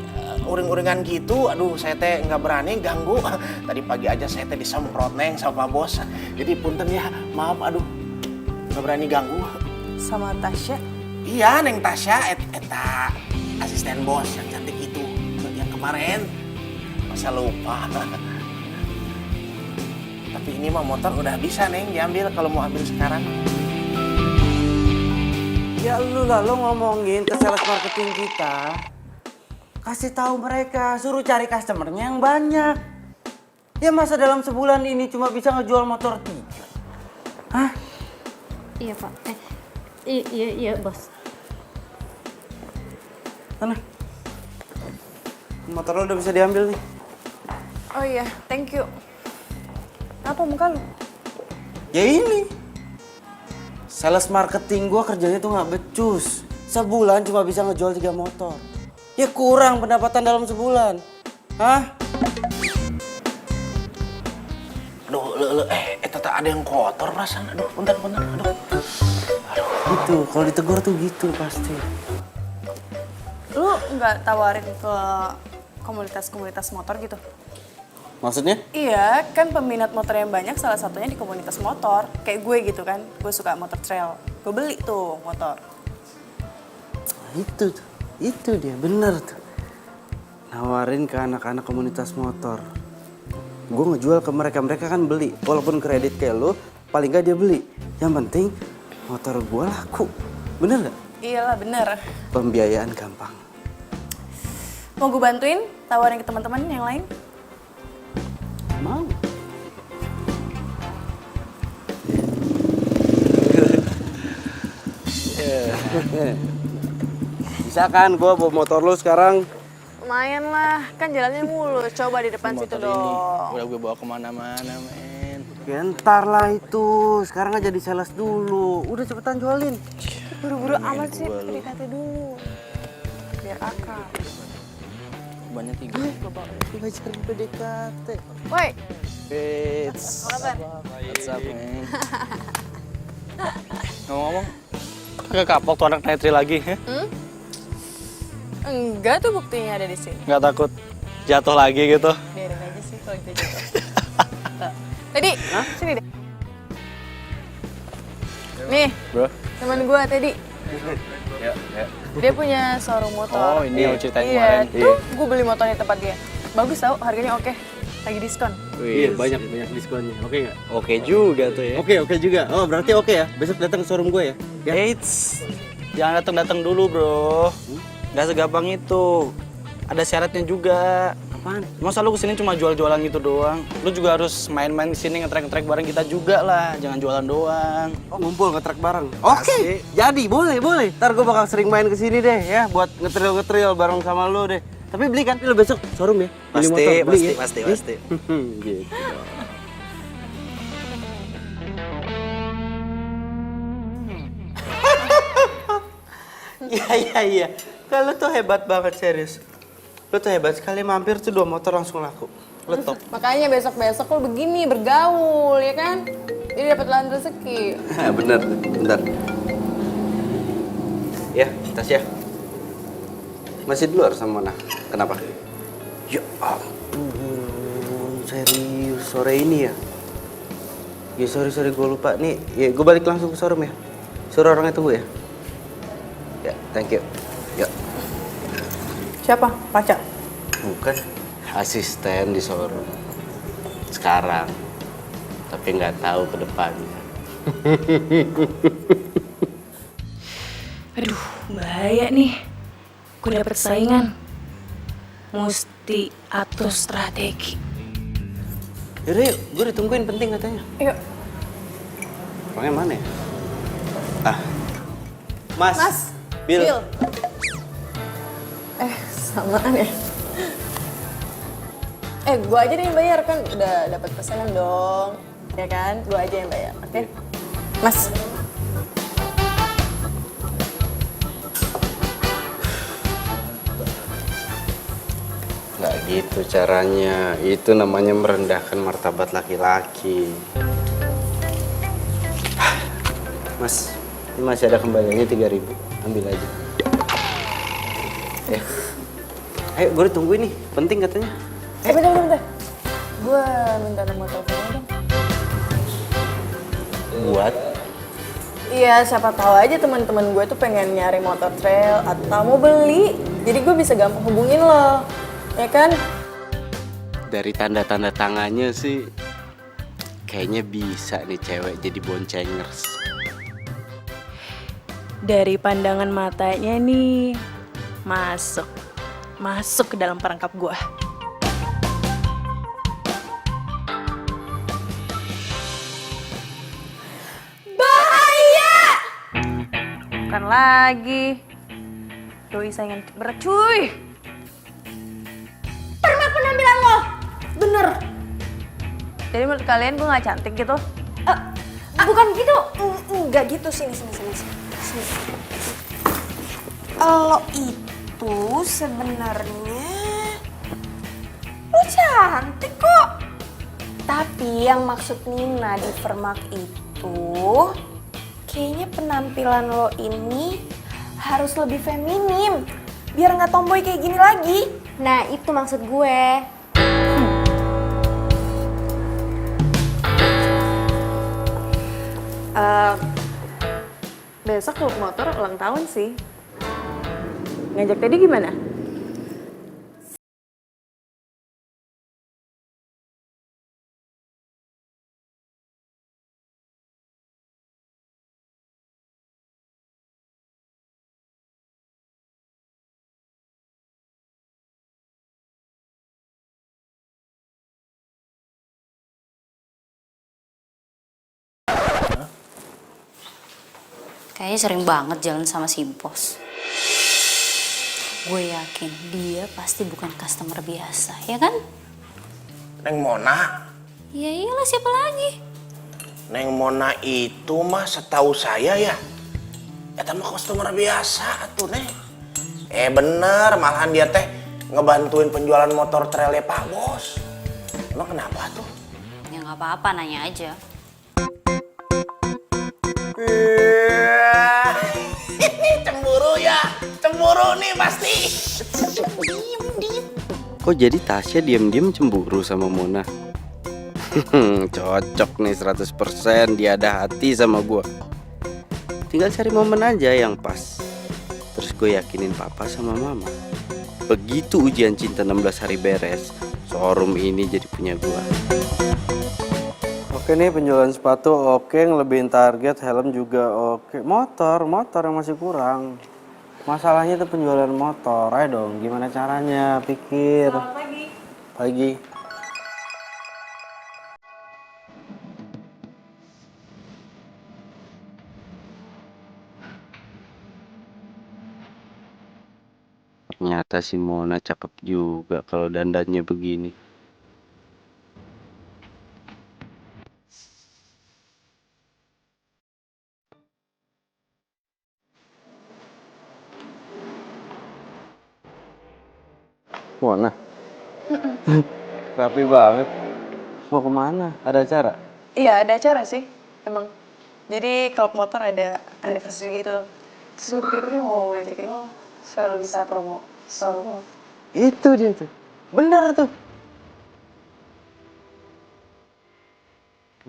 uring-uringan gitu. Aduh, saya teh nggak berani ganggu. Tadi pagi aja saya teh disemprot, Neng, sama Pak Bos. Jadi punten ya, maaf, aduh. Nggak berani ganggu. Sama Tasya? Iya, Neng Tasya, eta asisten bos yang cantik itu. Yang kemarin. Masa lupa. Tapi ini mah motor udah bisa, Neng, diambil kalau mau ambil sekarang. Ya lu lah, lu ngomongin ke sales marketing kita. Kasih tahu mereka, suruh cari customernya yang banyak. Ya masa dalam sebulan ini cuma bisa ngejual motor 3? Hah? Iya Pak. Iya bos. Sana. Motor lo udah bisa diambil nih. Oh iya, thank you. Apa muka lu? Ya ini. Sales marketing gua kerjanya tuh nggak becus. Sebulan cuma bisa ngejual 3 motor. Ya kurang pendapatan dalam sebulan. Hah? Aduh, tata ada yang kotor perasaan. Aduh, bentar, aduh. Gitu, kalau ditegur tuh gitu pasti. Lu nggak tawarin ke komunitas-komunitas motor gitu? Maksudnya? Iya, kan peminat motor yang banyak salah satunya di komunitas motor. Kayak gue gitu kan, gue suka motor trail. Gue beli tuh motor. Itu dia, bener tuh. Nawarin ke anak-anak komunitas motor. Gue ngejual ke mereka kan beli. Walaupun kredit kayak lo, paling gak dia beli. Yang penting motor gue laku. Bener gak? Iyalah, bener. Pembiayaan gampang. Mau gue bantuin tawarin ke teman-teman yang lain? Mau. Bisa kan gue bawa motor lo sekarang? Lumayan lah, kan jalannya mulus. Coba di depan situ dong. Udah gue bawa kemana-mana, men. Ya ntar lah itu, sekarang aja di sales dulu. Udah cepetan jualin. Buru-buru amat sih, PDKT dulu. Biar akrab. Banyak 3. Belajar PDKT. Woi, It's apa kabar? what's up, man? Ngomong-ngomong, kagak kapok tuh anak netri lagi, ya? Enggak tuh buktinya ada di sini. Nggak takut jatuh lagi gitu? Biarin aja sih kalau gitu jatuh. Teddy, sini deh. Nih, Bro? teman gue Teddy. Ya. Dia punya showroom motor. Oh, ini yang ceritain iya, kemarin. tuh gue beli motornya di tempat dia. Bagus tau, harganya oke. Lagi diskon. Iya, banyak diskonnya. Oke nggak? Oke juga tuh ya. Oke juga. Oh, berarti oke ya. Besok datang ke showroom gue ya. Eits, jangan datang bro. Gak segampang itu. Ada syaratnya juga. Apaan? Masa lu kesini cuma jual-jualan gitu doang? Lu juga harus main-main kesini ngetrek-ngetrek bareng kita juga lah. Jangan jualan doang. Oh, ngumpul nge-track bareng. Oke. Jadi boleh. Ntar gue bakal sering main kesini deh ya, buat ngetril bareng sama lo deh. Tapi beli kan lo besok showroom ya? Beli motor, beli ya? Pasti. Gitu. Iya. Kalau tuh hebat banget serius. Lo tuh hebat sekali, mampir tuh 2 motor langsung laku. Lo top. Makanya besok-besok lo begini, bergaul, ya kan? Jadi dapat lahan rezeki. Bener, bentar. Ya, Tasya. Masih di luar sama Mona. Kenapa? Ya ampun, serius sore ini ya? Ya sorry gue lupa nih. Ya gue balik langsung ke showroom ya. Suruh orangnya tunggu ya. Ya, thank you. Ya. Siapa? Pacar? Bukan. asisten di showroom sekarang, tapi nggak tahu ke depannya. Aduh, bahaya nih. Gue dapet saingan. Mesti atur strategi. Yaudah yuk, gue ditungguin penting katanya. Yuk. Orangnya mana ya? Ah, Mas. Bill. Samaan ya. Gue aja nih yang bayar kan, udah dapat pesanan dong. Ya kan, gue aja yang bayar, oke? Mas. Nggak gitu caranya. Itu namanya merendahkan martabat laki-laki. Mas, ini masih ada kembaliannya 3.000. Ambil aja. Ayo, gue ditungguin nih. Penting katanya. Bentar. Gue minta nomor teleponnya dong. Buat? Iya, siapa tahu aja teman-teman gue tuh pengen nyari motor trail atau mau beli. Jadi gue bisa gampang hubungin lo. Ya kan? Dari tanda-tanda tangannya sih kayaknya bisa nih cewek jadi boncengers. Dari pandangan matanya nih, masuk ke dalam perangkap gue. Bahaya! Bukan lagi. Doi saingan berat cuy. Terima penampilan lo. Bener. Jadi menurut kalian gue gak cantik gitu? Bukan gitu. Enggak gitu. Sini. Lo itu sebenarnya lo cantik kok. Tapi yang maksud Nina di Vermak itu kayaknya penampilan lo ini harus lebih feminim biar nggak tomboy kayak gini lagi. Nah, itu maksud gue. Besok klub motor ulang tahun sih. Ngajak Teddy gimana? Kayaknya sering banget jalan sama si bos. Gue yakin dia pasti bukan customer biasa, ya kan? Neng Mona? Ya iyalah, siapa lagi? Neng Mona itu mah setahu saya ya. Eta mah customer biasa tuh, Neng. Bener, malahan dia teh ngebantuin penjualan motor trailnya Pak Bos. Emang kenapa tuh? Ya nggak apa-apa, nanya aja. Cemburu nih pasti. Kok jadi Tasya diam-diam cemburu sama Mona? Cocok nih 100%, dia ada hati sama gue. Tinggal cari momen aja yang pas. Terus gue yakinin papa sama mama. Begitu ujian cinta 16 hari beres, showroom ini jadi punya gue. Oke nih, penjualan sepatu oke, ngelebihin target, helm juga oke. Motor yang masih kurang. Masalahnya itu penjualan motor. Ayo dong, gimana caranya? Pikir. Selamat Pagi. Ternyata si Mona cakep juga kalau dandannya begini. Mona? Rapi banget. Mau kemana? Ada acara? Iya, ada acara sih, emang. Jadi klub motor ada anniversary gitu. Terus gue pikir mau ngajakin lo supaya lo bisa promo showroom. Itu dia tuh. Bener tuh.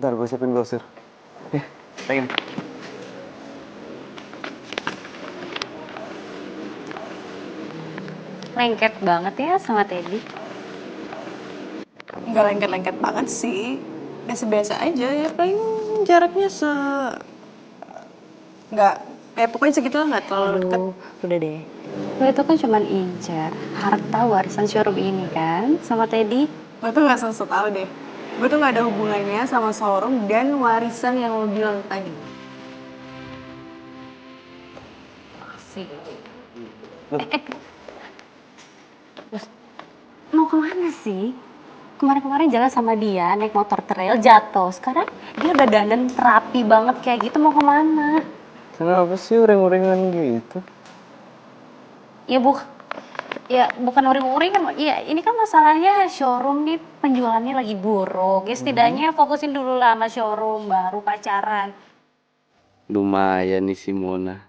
Ntar gue siapin brosur. Pengen. Lengket banget ya sama Teddy. Gak lengket-lengket banget sih. Biasa-biasa aja ya, paling jaraknya pokoknya segitu lah, nggak terlalu deket. Udah deh. Lo itu kan cuman incer harta warisan showroom ini kan sama Teddy. Gue tuh nggak sensut tahu deh. Gue tuh nggak ada hubungannya sama showroom dan warisan yang lo bilang tadi. Sih. Bos, mau kemana sih? Kemarin-kemarin jalan sama dia, naik motor trail, jatuh. Sekarang dia udah dandan rapi banget kayak gitu, mau kemana? Kenapa sih uring-uringan gitu? Ya bukan uring-uringan, ya ini kan masalahnya showroom nih penjualannya lagi buruk. Ya setidaknya fokusin dulu lah sama showroom, baru pacaran. Lumayan nih si Mona.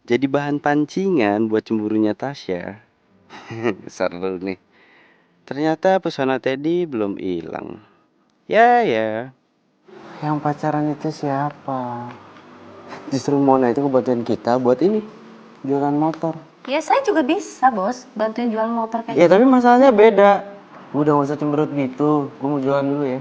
Jadi bahan pancingan buat cemburunya Tasya. Seru nih. Ternyata pesona Teddy belum hilang. Ya. Yang pacaran itu siapa? Justru Mona itu kebantuan kita buat ini, jualan motor. Ya saya juga bisa bos, bantuin jualan motor kayak Ya gitu. tapi masalahnya beda. Udah gak usah cemberut gitu, gue mau jualan dulu ya.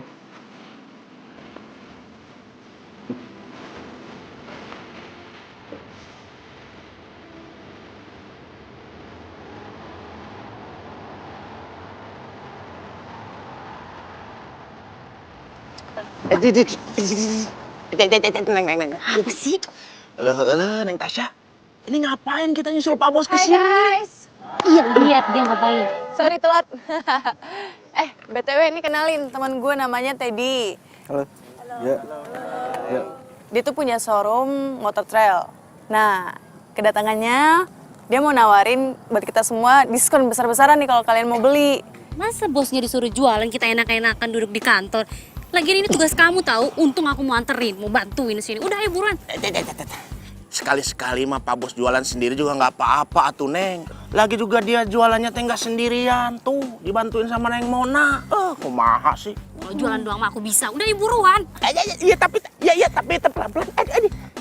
Apa sih? Alah, Neng Tasya. Ini ngapain kita nyusul Pak Bos kesini? Guys, Iya lihat dia ngapain. sorry telat. BTW ini kenalin teman gue namanya Teddy. Halo. Ya. Dia tuh punya showroom motor trail. Nah, kedatangannya dia mau nawarin buat kita semua diskon besar-besaran nih kalau kalian mau beli. Masa bosnya disuruh jualan kita enak-enakan duduk di kantor? Lagian ini tugas kamu tahu. Untung aku mau anterin, mau bantuin sini. Udah ayo buruan. Sekali-sekali mah Pak Bos jualan sendiri juga nggak apa-apa atuh Neng. Lagi juga dia jualannya teh nggak sendirian tuh, dibantuin sama Neng Mona. Kumaha sih? Kalau jualan doang mah aku bisa. Udah ayo buruan. Iya tapi pelan-pelan.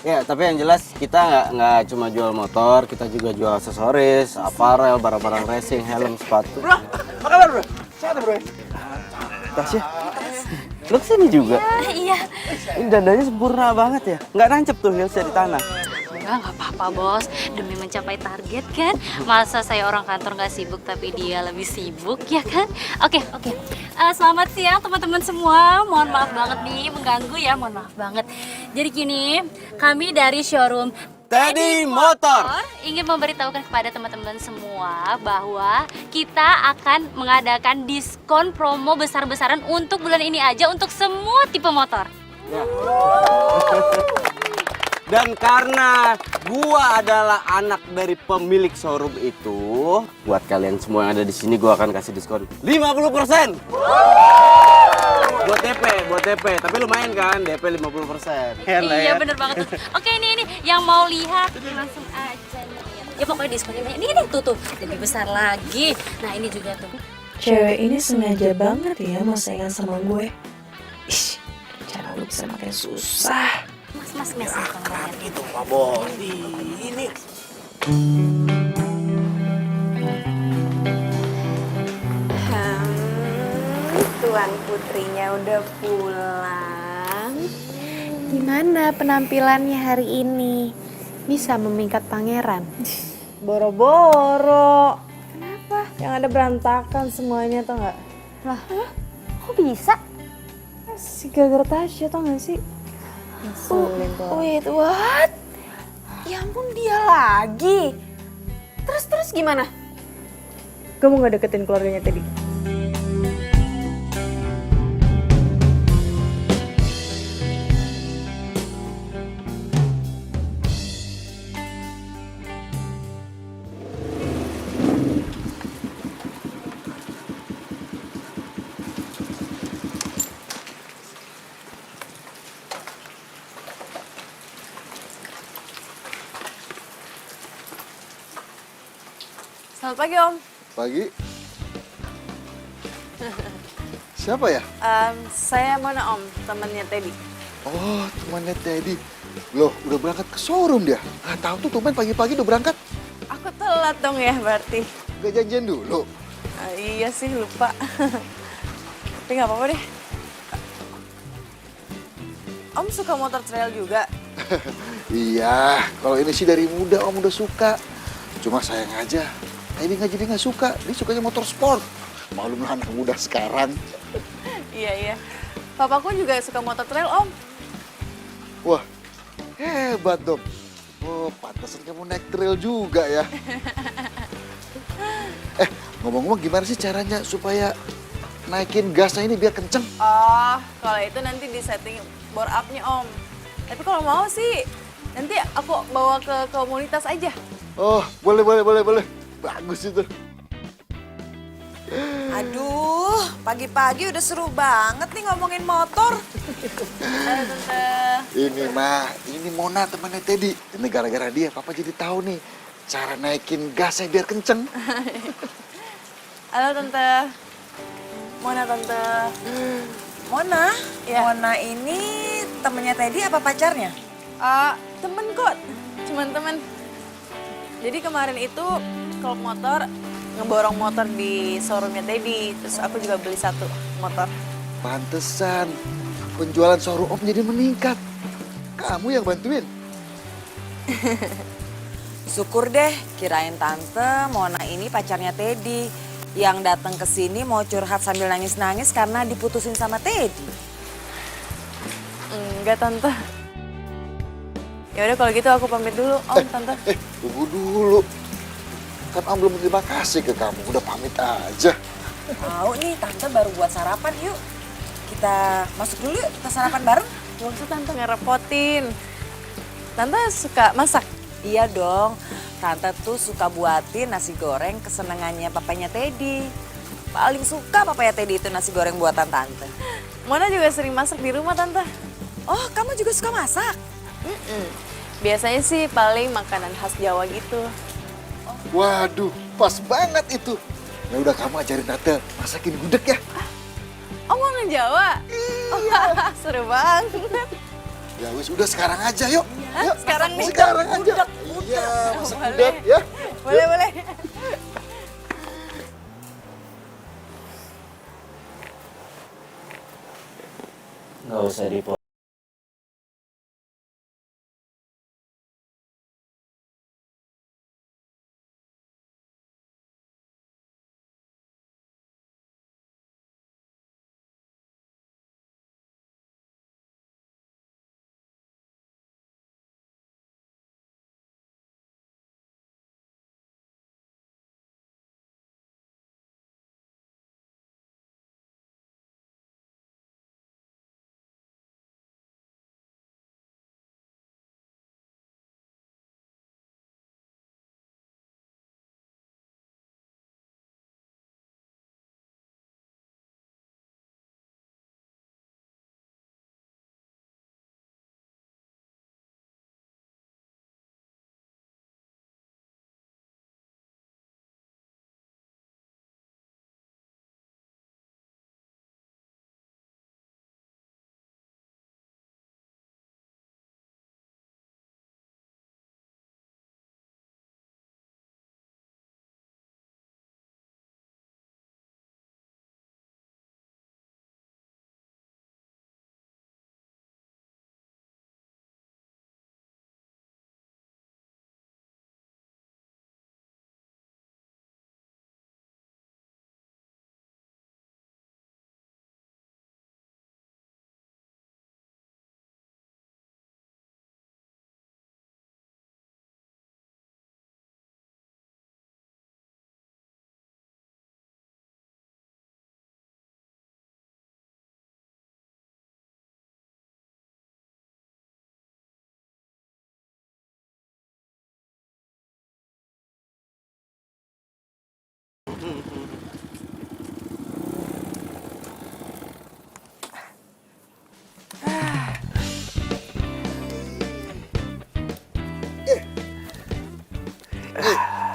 Ya, tapi yang jelas kita nggak cuma jual motor, kita juga jual aksesoris, aparel, barang-barang racing, helm, sepatu. Bro, apa kabar bro? Sehat bro? Tasya, lu kesini juga? Iya. Ini dandanya sempurna banget ya. Nggak nancep tuh heels dari tanah. Enggak apa-apa bos, demi mencapai target kan. Masa saya orang kantor nggak sibuk tapi dia lebih sibuk ya kan. Oke. Selamat siang teman-teman semua. Mohon maaf banget nih mengganggu ya, mohon maaf banget. Jadi gini, kami dari showroom Teddy Motor ingin memberitahukan kepada teman-teman semua bahwa kita akan mengadakan diskon promo besar-besaran untuk bulan ini aja untuk semua tipe motor. Dan karena gua adalah anak dari pemilik showroom itu, buat kalian semua yang ada di sini gua akan kasih diskon 50%. Buat DP, tapi lumayan kan DP 50%. Iya bener banget tuh. Oke ini yang mau lihat langsung aja nih. Ya pokoknya diskonnya ini tuh lebih besar lagi. Nah ini juga tuh. Cewek ini sengaja banget ya mau saingan sama gue. Ish, cara lu bisa makin susah. Mas Gitu Pak Bos. Ini Tuan putrinya udah pulang. Gimana penampilannya hari ini? Bisa memikat pangeran? Boro-boro. Kenapa? Yang ada berantakan semuanya tau nggak? Lah, kok bisa? Si gara-gara Tasya tau gak sih? Ngeselin tuh. Wait, what? Ya ampun, dia lagi. Terus gimana? Kamu gak deketin keluarganya tadi? Selamat pagi Om. Pagi. Siapa ya? Saya Mona Om, temannya Teddy. Oh, temannya Teddy. Loh, udah berangkat ke showroom dia? Nggak tahu tuh, tumben pagi-pagi udah berangkat. Aku telat dong ya berarti. Gak janjian dulu. Iya sih lupa. Tapi nggak apa-apa deh. Om suka motor trail juga? Iya, kalau ini sih dari muda Om udah suka. Cuma sayang aja, ini nggak jadi nggak suka. Dia sukanya motor sport. Maklum lah anak muda sekarang. Iya. Papaku juga suka motor trail, Om. Wah, hebat dong. Oh, pantasan kamu naik trail juga ya. Ngomong-ngomong gimana sih caranya supaya naikin gasnya ini biar kenceng? Oh, kalau itu nanti disetting bore up-nya, Om. Tapi kalau mau sih, nanti aku bawa ke komunitas aja. Oh, boleh. Bagus itu. Aduh, pagi-pagi udah seru banget nih ngomongin motor. Halo, Tante. Ini Mona temannya Teddy. Ini gara-gara dia, Papa jadi tahu nih cara naikin gasnya biar kenceng. Halo, Tante. Mona, Tante. Mona? Ya. Mona ini temennya Teddy apa pacarnya? Temen kok, cuman temen. Jadi kemarin itu klub motor ngeborong motor di showroomnya Teddy. Terus aku juga beli satu motor. Pantesan penjualan showroom Om jadi meningkat. Kamu yang bantuin? Syukur deh, kirain tante Mona ini pacarnya Teddy. Yang datang ke sini mau curhat sambil nangis-nangis karena diputusin sama Teddy. Enggak, Tante. Ya udah kalau gitu aku pamit dulu, Om, Tante. Tunggu dulu. Kan Om belum terima kasih ke kamu, udah pamit aja. Mau nih, tante baru buat sarapan, yuk. Kita masuk dulu yuk, kita sarapan bareng. Gak usah Tante ngerepotin. Tante suka masak? Iya dong, tante tuh suka buatin nasi goreng kesenangannya papanya Teddy. Paling suka papanya Teddy itu nasi goreng buatan tante. Mona juga sering masak di rumah, Tante. Oh, kamu juga suka masak? Biasanya sih paling makanan khas Jawa gitu. Waduh, pas banget itu. Ya udah kamu ajarin Tante masakin gudeg ya. Oh, mau ngejawa? Iya. Seru banget. Ya wis udah sekarang aja yuk. Hah? Sekarang nih? Sekarang aja. Iya, masak gudeg ya. Boleh. Nggak usah dipotong.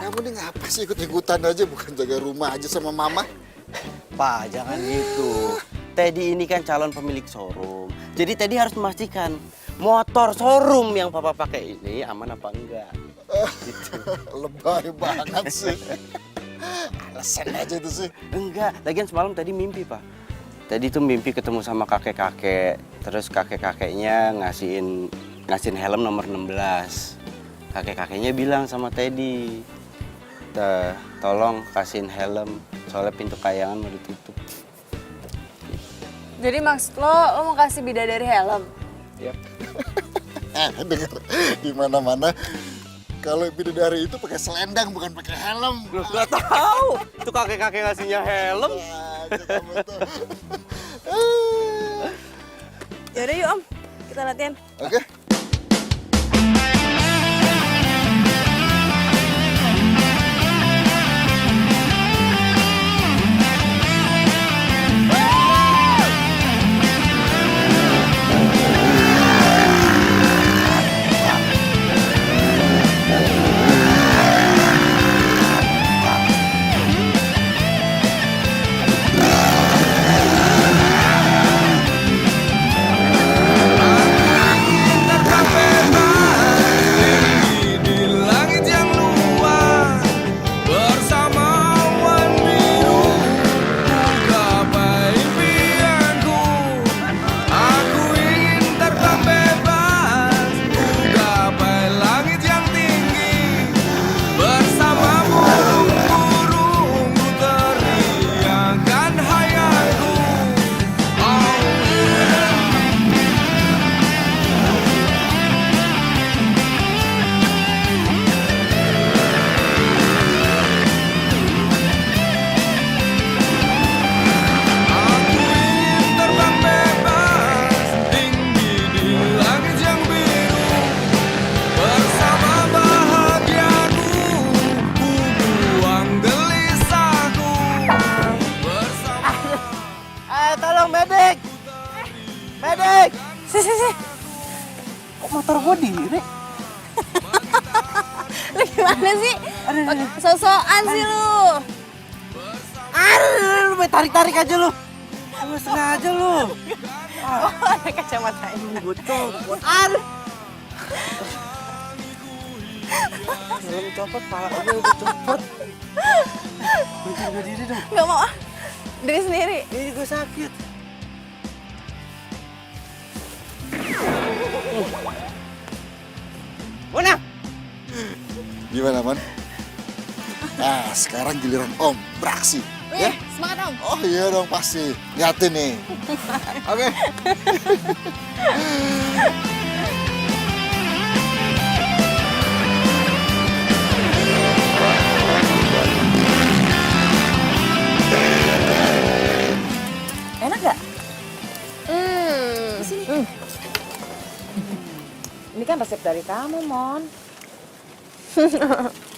Kamu nih ngapa sih ikut-ikutan aja, bukan jaga rumah aja sama mama? Pak, jangan gitu. Teddy ini kan calon pemilik showroom. Jadi Teddy harus memastikan motor showroom yang Papa pakai ini aman apa enggak. Gitu. Lebay banget sih. Alasan aja itu sih. Enggak, lagian semalam Teddy mimpi, Pak. Tadi tuh mimpi ketemu sama kakek-kakek. Terus kakek-kakeknya ngasihin helm nomor 16. Kakek-kakeknya bilang sama Teddy, tolong kasihin helm, soalnya pintu kayangan mau ditutup. Jadi maksud lo mau kasih bidadari helm? Yap. Dengar di mana-mana kalau bidadari itu pakai selendang bukan pakai helm. Loh, nggak tahu. Itu kakek-kakek ngasihnya helm. Yaudah yuk Om, kita latihan. Oke. Lu gimana sih? So-soan sih lu. Lu main tarik-tarik aja lu. Lu sengaja lu. Oh, ada kacamata ini. Bocor. Helm copot, pala aja udah copot. Jaga diri dong. Gak mau ah. Diri sendiri. Ini gue sakit. Mana? Gimana, Man? Nah, sekarang giliran Om beraksi. Wih, semangat Om. Oh iya dong, pasti. Liatin nih. Oke. Enak gak? Di sini. Ini kan resep dari kamu, Mon.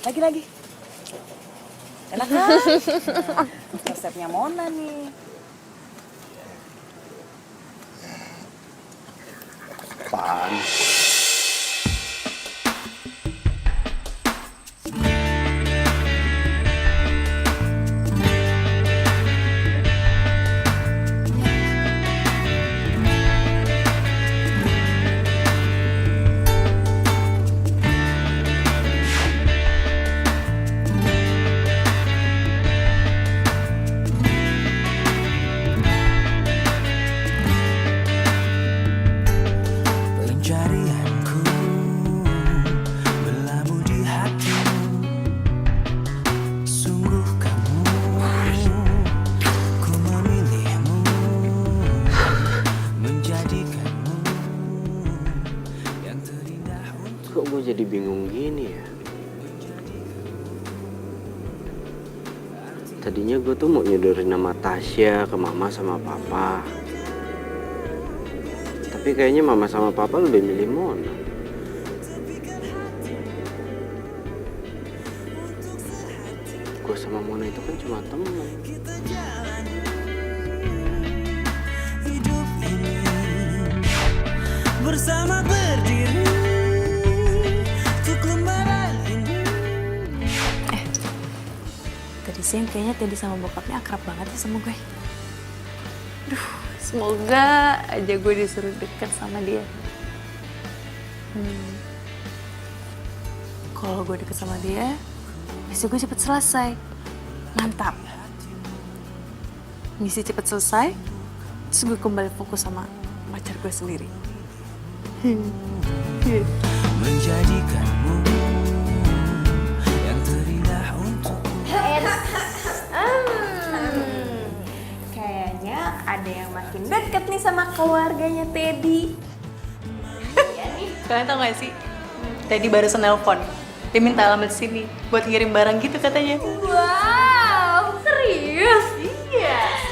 Lagi. Enak kan? Resepnya Mona nih. Apaan? Pencarianku berlabuh di hatimu. Sungguh kamu, ku memilihmu, menjadikanmu yang terindah untuk. Kok gue jadi bingung gini ya? Tadinya gue tuh mau nyodorin nama Tasya ke mama sama papa. Tapi kayaknya mama sama papa lebih milih Mona. Gue sama Mona itu kan cuma teman. Hidup ini bersama berdiri untuk lembaran ini. Tadi siang kayaknya Teddy sama bokapnya akrab banget ya sama gue. Duh, semoga aja gue disuruh deket sama dia. Kalau gue deket sama dia, misi gue cepet selesai. Mantap. Misi cepet selesai, Terus gue kembali fokus sama pacar gue sendiri. Menjadikanmu yang terindah untukku. Kayaknya ada yang makin deket nih sama keluarganya Teddy. Kalian tau gak sih? Tadi barusan nelpon. Dia minta alamat sini buat ngirim barang gitu katanya. Wow, serius? Iya.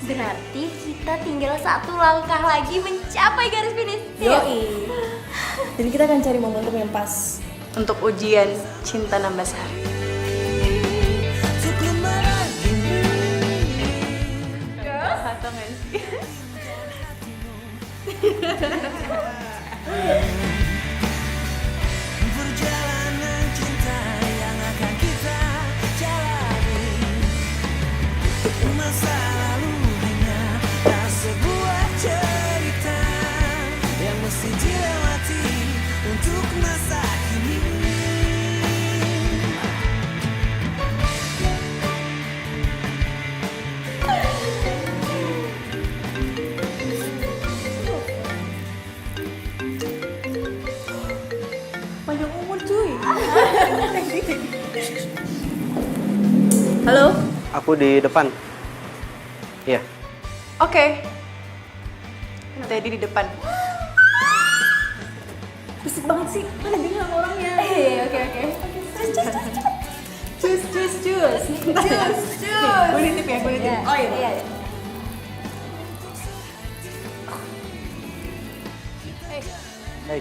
Berarti kita tinggal satu langkah lagi mencapai garis finish. Yoi. Jadi kita akan cari momentum yang pas untuk ujian cinta 16 hari. Untuk lembaran ini. Atau gak sih? Perjalanan cinta yang akan kita jalani. Masa lalu hanyalah sebuah cerita yang mesti dilewati untuk masa kini. Panjang umur cuy. Halo? Aku di depan. Iya. Oke. Teddy di depan. Berisik banget sih. Mana dia nggak orangnya? Oke. Cus. Gue nitip ya, gue nitip. Oh iya. Hai.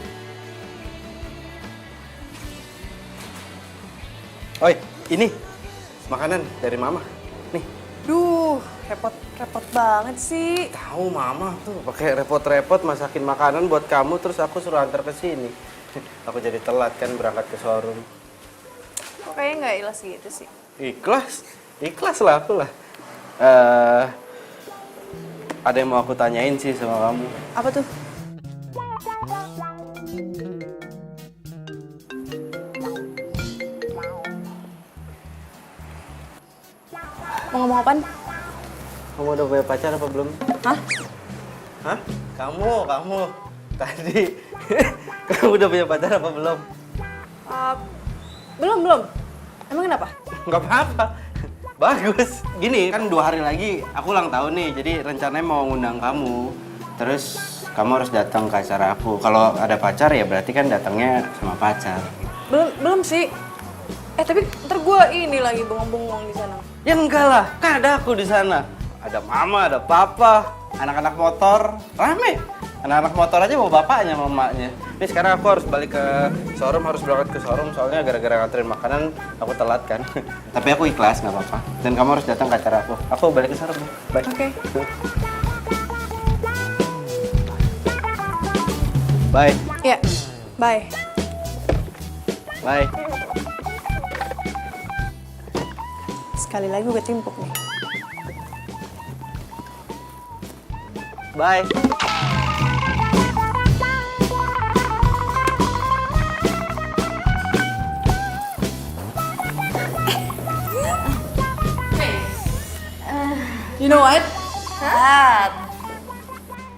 Oi, ini makanan dari Mama. Nih, Duh, repot banget sih. tahu Mama tuh pakai repot-repot masakin makanan buat kamu terus aku suruh antar ke sini. Aku jadi telat kan berangkat ke showroom. Kok kayaknya nggak ikhlas gitu sih? Ikhlas lah aku lah. Ada yang mau aku tanyain sih sama kamu. Apa tuh? Mau ngomong apaan? Kamu udah punya pacar apa belum? Hah? Hah? Kamu. Tadi. Kamu udah punya pacar apa belum? Belum. Emang kenapa? Nggak apa-apa. Bagus. Gini, kan 2 hari lagi aku ulang tahun nih. Jadi rencananya mau ngundang kamu. Terus kamu harus datang ke acara aku. Kalau ada pacar ya berarti kan datangnya sama pacar. Belum sih. Tapi ntar gue ini lagi bengong-bengong di sana. Ya enggak lah, kan ada aku di sana. Ada mama, ada papa, anak-anak motor, rame. Anak-anak motor aja bawa bapaknya sama emaknya. Ini sekarang aku harus balik ke showroom, harus berangkat ke showroom soalnya gara-gara nganterin makanan aku telat kan. Tapi aku ikhlas, nggak apa-apa. Dan kamu harus datang ke acara aku. Aku balik ke showroom. Bye. Oke. Bye. Ya, bye. Bye. Sekali lagi gue timpuk nih. Bye. You know what?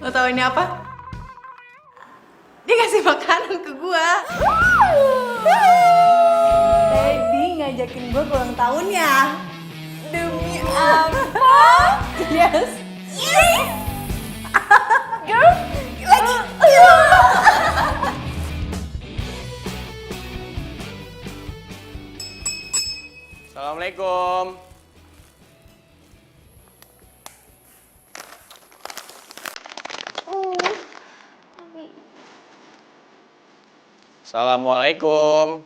Lo tau ini apa? Dia kasih makanan ke gua. Teddy ngajakin gua ke ulang tahunnya. Demi apa? Yes. Girl, lagi. Assalamualaikum. Assalamualaikum.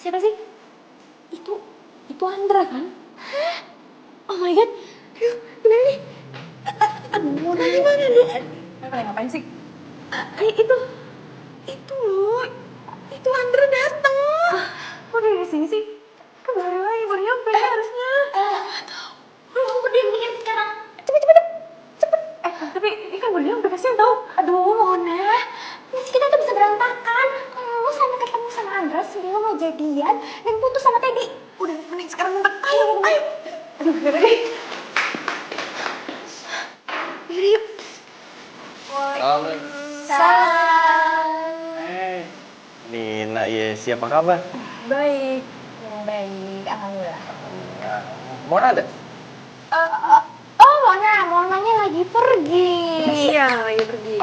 Siapa sih? Itu Andra kan? Hah? Oh my god. Aduh, gimana nih? Aduh, gimana nih? Kalian ngapain sih? Itu loh. Itu Andra datang. Kok dari sini sih? Kan baru nyampe harusnya. Udah, aku diem sekarang. Cepet. Tapi ini kan baru nyampe, kasihan tau. Aduh, Mona. Misi kita tuh bisa berantakan. Kalau lu sampai ketemu sama Andra sebelum mau jadian dan putus sama Teddy. Udah, mending sekarang nembak. Ayo. Aduh, yaudah deh. Yaudah, yuk. Nina, Yesi, apa kabar? Baik. Baik, alhamdulillah. Mona ada? Oh, Monanya lagi pergi. Iya, lagi pergi.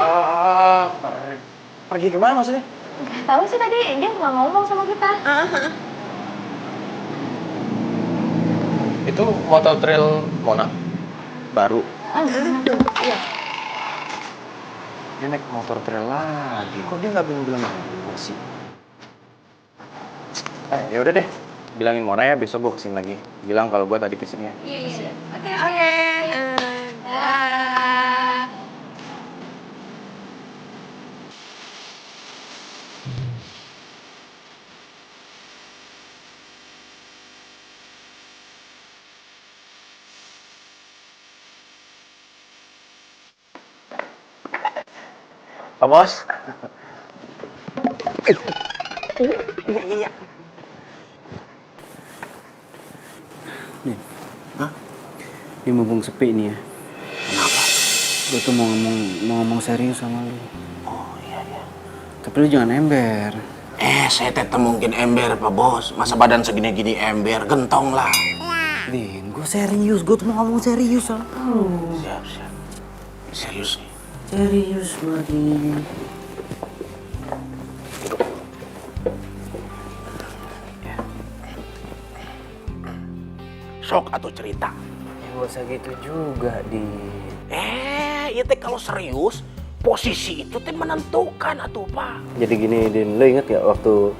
Pergi kemana maksudnya? Gak tahu sih tadi dia nggak ngomong sama kita. Itu motor trail Mona? Baru? Iya. Dia naik motor trail lagi. Kok dia nggak bilang apa sih? Ya udah deh. Bilangin Mona ya besok gue kesini lagi. Bilang kalau gue tadi kesini ya. Iya. Oke. Pak Bos. Iya. Ini mumpung sepi nih ya. Kenapa? Gue tuh mau ngomong serius sama lu. Oh iya. Tapi lu jangan ember. Saya tetep mungkin ember Pak Bos. Masa badan segini-gini ember, gentong lah. Din, gue serius. Gue tuh mau ngomong serius sama lu. Siap. Serius nih. Serius, Mari. Sok atau cerita. Ya gak usah gitu juga, Din. Ya teh kalau serius, posisi itu teh menentukan atuh Pak. Jadi gini, Din. Lu inget gak waktu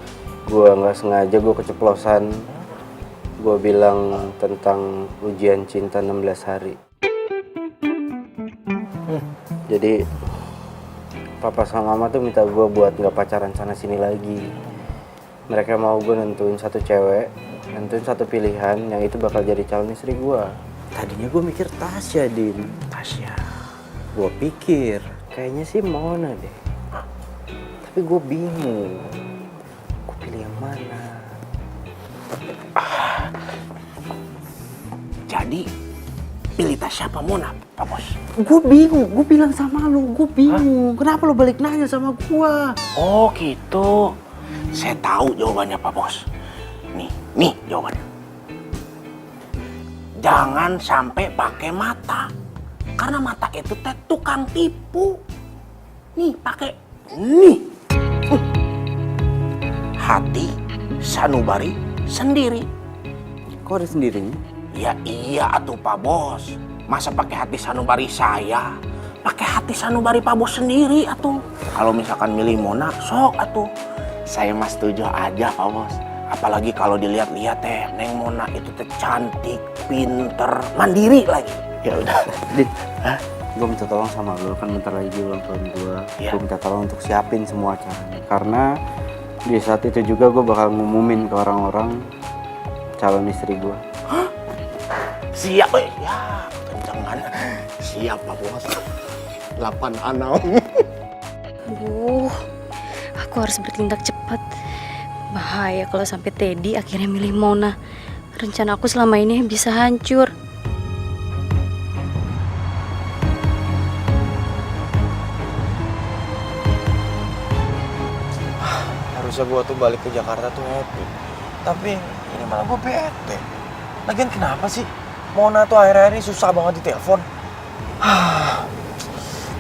gue nggak sengaja gue keceplosan. Gue bilang tentang ujian cinta 16 hari. Jadi papa sama mama tuh minta gue buat nggak pacaran sana sini lagi. Mereka mau gue nentuin satu cewek, nentuin satu pilihan yang itu bakal jadi calon istri gue. Tadinya gue mikir Tasya, Din. Tasya. Gue pikir kayaknya sih Mona deh. Tapi gue bingung. Gue pilih yang mana? Jadi pilih Tasya apa Mona, Pak Bos? Gue bingung, gue bilang sama lu, gue bingung. Kenapa lu balik nanya sama gue? Oh gitu. Saya tahu jawabannya Pak Bos. Nih jawabannya. Jangan sampai pakai mata. Karena mata itu teh tukang tipu. Nih pakai nih. Hati sanubari sendiri. Kok ada sendirinya? Ya iya atuh Pak Bos. Masa pakai hati sanubari saya? Pakai hati sanubari Pak Bos sendiri atuh. Kalau misalkan milih Mona, sok atuh. Saya mah setuju aja Pak Bos. Apalagi kalau dilihat-lihat teh, Neng Mona itu teh cantik, pinter, mandiri lagi. Ya udah. Dit, gue minta tolong sama lu, kan bentar lagi ulang tahun gue. Iya. Gue minta tolong untuk siapin semua acaranya. Karena di saat itu juga gue bakal ngumumin ke orang-orang calon istri gue. Siap, ya kencengan. Siap Pak Bos. 8-6. Aku harus bertindak cepat. Bahaya kalau sampai Teddy akhirnya milih Mona. Rencana aku selama ini bisa hancur. Harusnya gue tuh balik ke Jakarta tuh happy. Tapi ini malah gue bete. Lagian kenapa sih Mona tuh akhir-akhir ini susah banget ditelepon?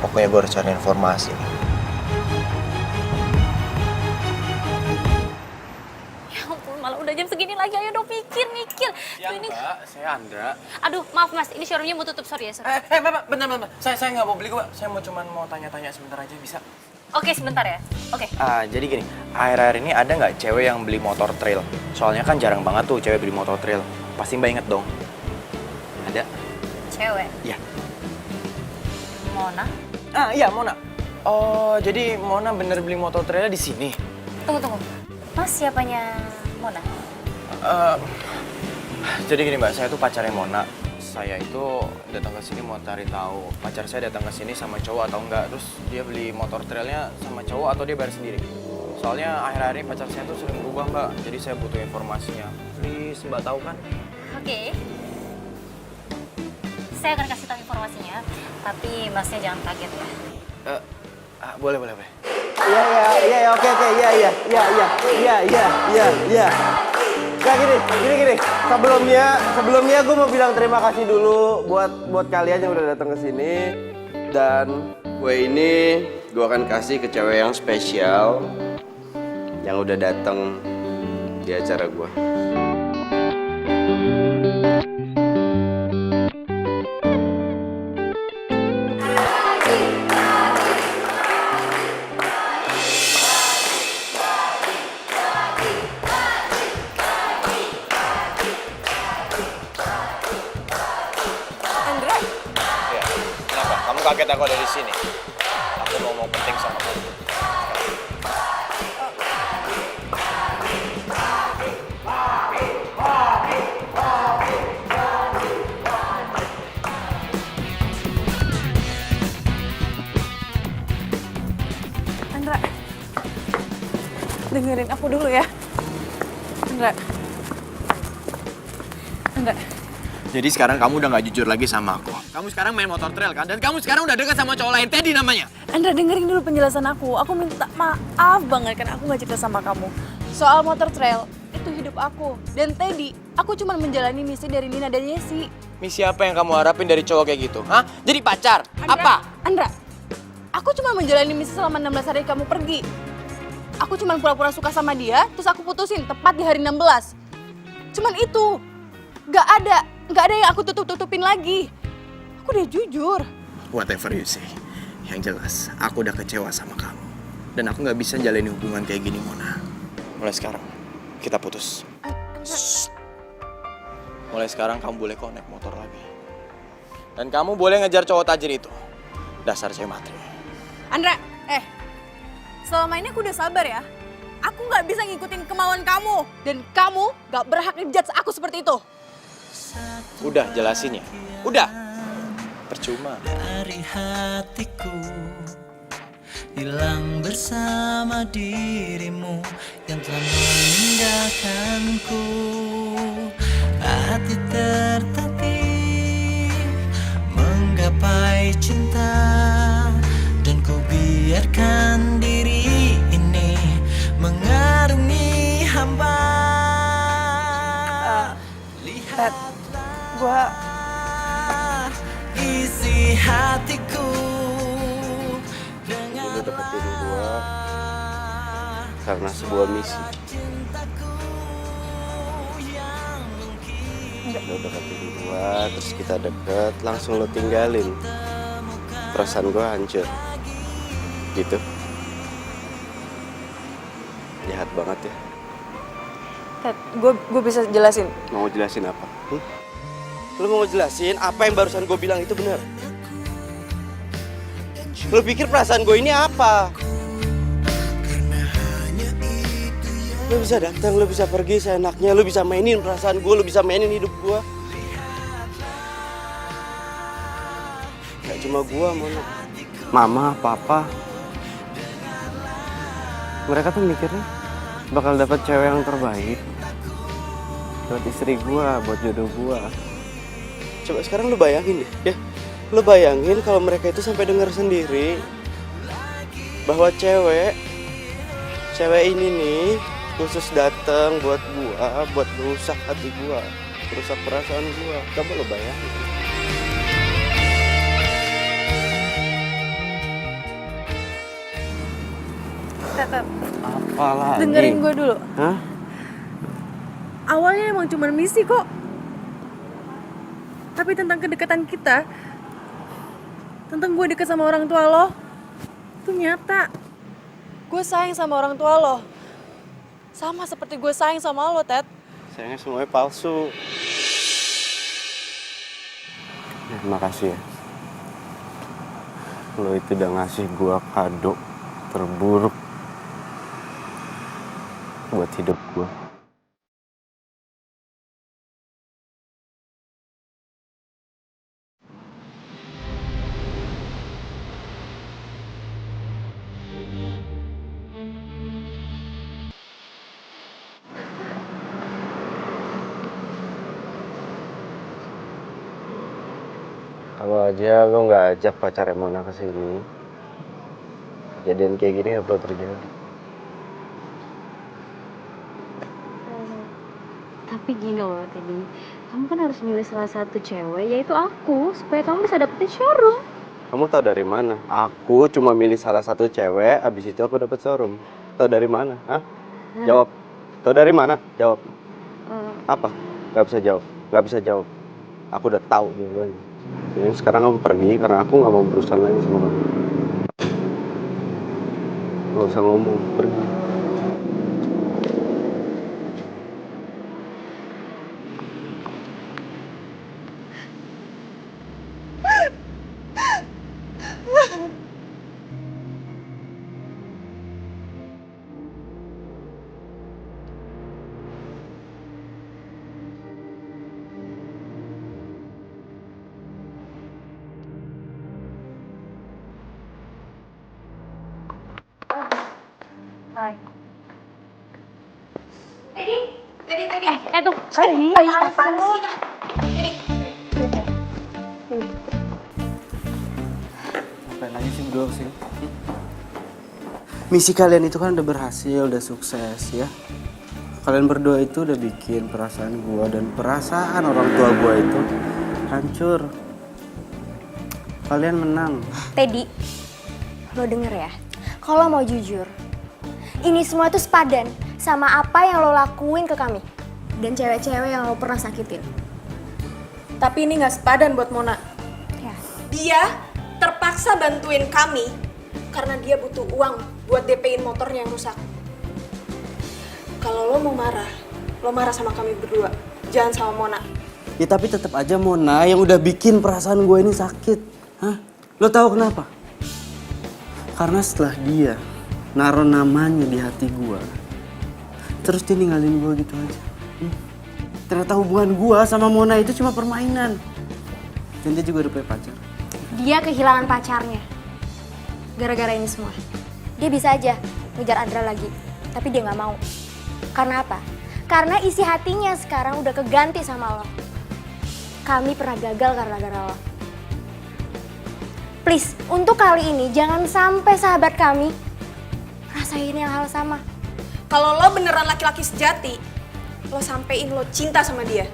Pokoknya gue harus cari informasi nih. Ya ampun, malah udah jam segini lagi. Ayo dong mikir. Siang, Mbak. Saya Andra. Aduh, maaf Mas, ini showroomnya mau tutup, sorry ya. Mbak, bentar. Saya nggak mau beli kok. Saya mau tanya-tanya sebentar aja, bisa? Oke, sebentar ya. Oke. Jadi gini, akhir-akhir ini ada nggak cewek yang beli motor trail? Soalnya kan jarang banget tuh cewek beli motor trail. Pasti Mbak inget dong. Ada? Cewek? Iya. Mona? Iya, Mona. Oh, jadi Mona bener beli motor trailnya di sini? Tunggu. Mas siapanya Mona? Jadi gini Mbak, saya tuh pacarnya Mona. Saya itu datang ke sini mau cari tahu pacar saya datang ke sini sama cowok atau enggak. Terus dia beli motor trailnya sama cowok atau dia bayar sendiri? Soalnya akhir-akhir ini pacar saya tuh sering berubah Mbak, jadi saya butuh informasinya. Please, Mbak tahu kan? Oke. Saya akan kasih tahu informasinya, tapi masnya jangan kaget ya. Boleh. Iya, oke, iya. Nah, gini. Sebelumnya gue mau bilang terima kasih dulu buat kalian yang udah datang ke sini. Dan gue akan kasih ke cewek yang spesial yang udah datang di acara gue. Kenapa? Kamu kaget aku ada di sini? Aku mau ngomong penting sama kamu. Andra, dengerin aku dulu ya. Andra. Jadi sekarang kamu udah gak jujur lagi sama aku. Kamu sekarang main motor trail kan? Dan kamu sekarang udah dekat sama cowok lain, Teddy namanya. Andra, dengerin dulu penjelasan aku. Aku minta maaf banget karena aku gak cerita sama kamu. Soal motor trail, itu hidup aku. Dan Teddy, aku cuma menjalani misi dari Nina dan Yesi. Misi apa yang kamu harapin dari cowok kayak gitu? Hah? Jadi pacar? Apa? Andra, aku cuma menjalani misi selama 16 hari kamu pergi. Aku cuma pura-pura suka sama dia, terus aku putusin tepat di hari 16. Cuman itu. Gak ada yang aku tutupin lagi. Aku udah jujur. Whatever you say. Yang jelas, aku udah kecewa sama kamu. Dan aku gak bisa jalani hubungan kayak gini, Mona. Mulai sekarang, kita putus. Shh. Mulai sekarang kamu boleh connect motor lagi. Dan kamu boleh ngejar cowok tajir itu. Dasar cewek matre. Andra, selama ini aku udah sabar ya. Aku gak bisa ngikutin kemauan kamu. Dan kamu gak berhak ngejudge aku seperti itu. Udah jelasin ya. Udah. Percuma. Dari hatiku hilang bersama dirimu yang telah meninggalkanku. Hati tertatih menggapai cinta dan ku biarkan diri ini mengarungi hamba. Gua isi hatiku Lu deketin gua karena sebuah misi. Lu deketin gua, terus kita deket, langsung lu tinggalin. Perasaan gua hancur. Gitu. Jahat banget ya. Ted, gue bisa jelasin. Mau jelasin apa? Lu mau ngejelasin apa yang barusan gue bilang itu benar? Lu pikir perasaan gue ini apa? Lu bisa datang, lu bisa pergi seenaknya, lu bisa mainin perasaan gue, lu bisa mainin hidup gue. Gak cuma gue, Mama, Papa. Mereka tuh mikirnya bakal dapat cewek yang terbaik buat istri gua, buat jodoh gua. Coba sekarang lu bayangin deh, ya. Lu bayangin kalau mereka itu sampai dengar sendiri bahwa cewek ini nih khusus datang buat gua, buat merusak hati gua, merusak perasaan gua. Coba lu bayangin. Tetep. Apa lagi? Dengerin gue dulu. Hah? Awalnya emang cuma misi kok. Tapi tentang kedekatan kita, tentang gue deket sama orang tua lo, itu nyata. Gue sayang sama orang tua lo. Sama seperti gue sayang sama lo, Ted. Sayangnya semuanya palsu. Terima kasih ya. Lo itu udah ngasih gua kado terburuk buat hidup gua. Kalau aja lo nggak ajak pacarnya Mona ke sini, kejadian kayak gini nggak perlu terjadi. Tapi gini loh Teddy, kamu kan harus milih salah satu cewek, yaitu aku, supaya kamu bisa dapetin showroom. Kamu tahu dari mana? Aku cuma milih salah satu cewek, abis itu aku dapet showroom. Tahu dari mana? Hah? Jawab. Tahu dari mana? Jawab. Apa? Gak bisa jawab. Gak bisa jawab. Aku udah tahu jawabannya. Jadi sekarang kamu pergi karena aku nggak mau berurusan lagi sama kamu. Gak usah ngomong, pergi. Tuh, Ngapain lagi sih berdua kesini? Misi kalian itu kan udah berhasil, udah sukses ya. Kalian berdua itu udah bikin perasaan gua dan perasaan orang tua gua itu hancur. Kalian menang. Teddy, lo denger ya, kalau mau jujur, ini semua tuh sepadan sama apa yang lo lakuin ke kami dan cewek-cewek yang lo pernah sakitin. Tapi ini nggak sepadan buat Mona. Ya. Dia terpaksa bantuin kami karena dia butuh uang buat DP-in motornya yang rusak. Kalau lo mau marah, lo marah sama kami berdua, jangan sama Mona. Ya tapi tetap aja Mona yang udah bikin perasaan gue ini sakit. Hah? Lo tahu kenapa? Karena setelah dia naruh namanya di hati gue, terus dia ninggalin gue gitu aja. Ternyata hubungan gue sama Mona itu cuma permainan. Dan dia juga udah punya pacar. Dia kehilangan pacarnya gara-gara ini semua. Dia bisa aja ngejar Andra lagi, tapi dia nggak mau. Karena apa? Karena isi hatinya sekarang udah keganti sama lo. Kami pernah gagal karena gara lo. Please, untuk kali ini jangan sampai sahabat kami rasain yang hal sama. Kalau lo beneran laki-laki sejati, lo sampein lo cinta sama dia.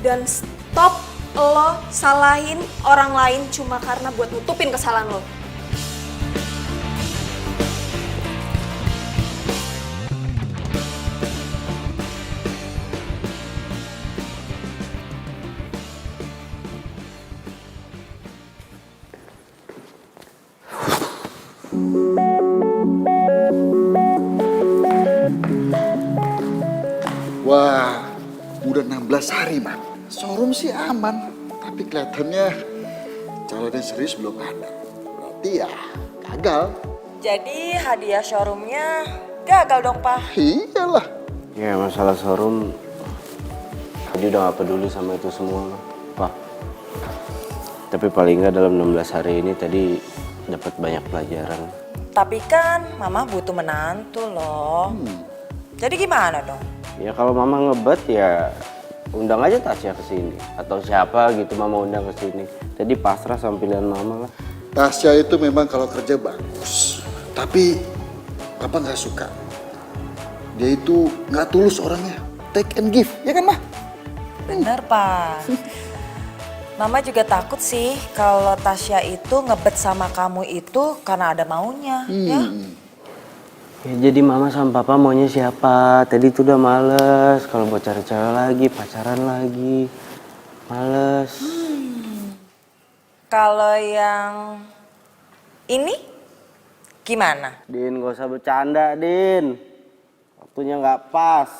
Dan stop lo salahin orang lain cuma karena buat nutupin kesalahan lo. Wah, udah 16 hari, Man. Showroom sih aman, tapi kelihatannya calon yang serius belum ada. Berarti ya gagal. Jadi hadiah showroomnya gagal dong, Pak. Iyalah. Ya masalah showroom, dia udah gak peduli sama itu semua, Pak. Tapi paling nggak dalam 16 hari ini tadi dapat banyak pelajaran. Tapi kan Mama butuh menantu loh. Jadi gimana dong? Ya kalau Mama ngebet ya undang aja Tasya ke sini atau siapa gitu Mama undang ke sini. Jadi pasrah sama pilihan Mama lah. Tasya itu memang kalau kerja bagus, tapi Papa nggak suka. Dia itu nggak tulus orangnya, take and give, ya kan, Ma? Bener, Pak. Mama juga takut sih kalau Tasya itu ngebet sama kamu itu karena ada maunya, ya? Ya jadi Mama sama Papa maunya siapa? Tadi tuh udah males kalau buat cari cewek lagi, pacaran lagi. Males. Kalau yang ini gimana? Din, gak usah bercanda, Din. Waktunya nggak pas.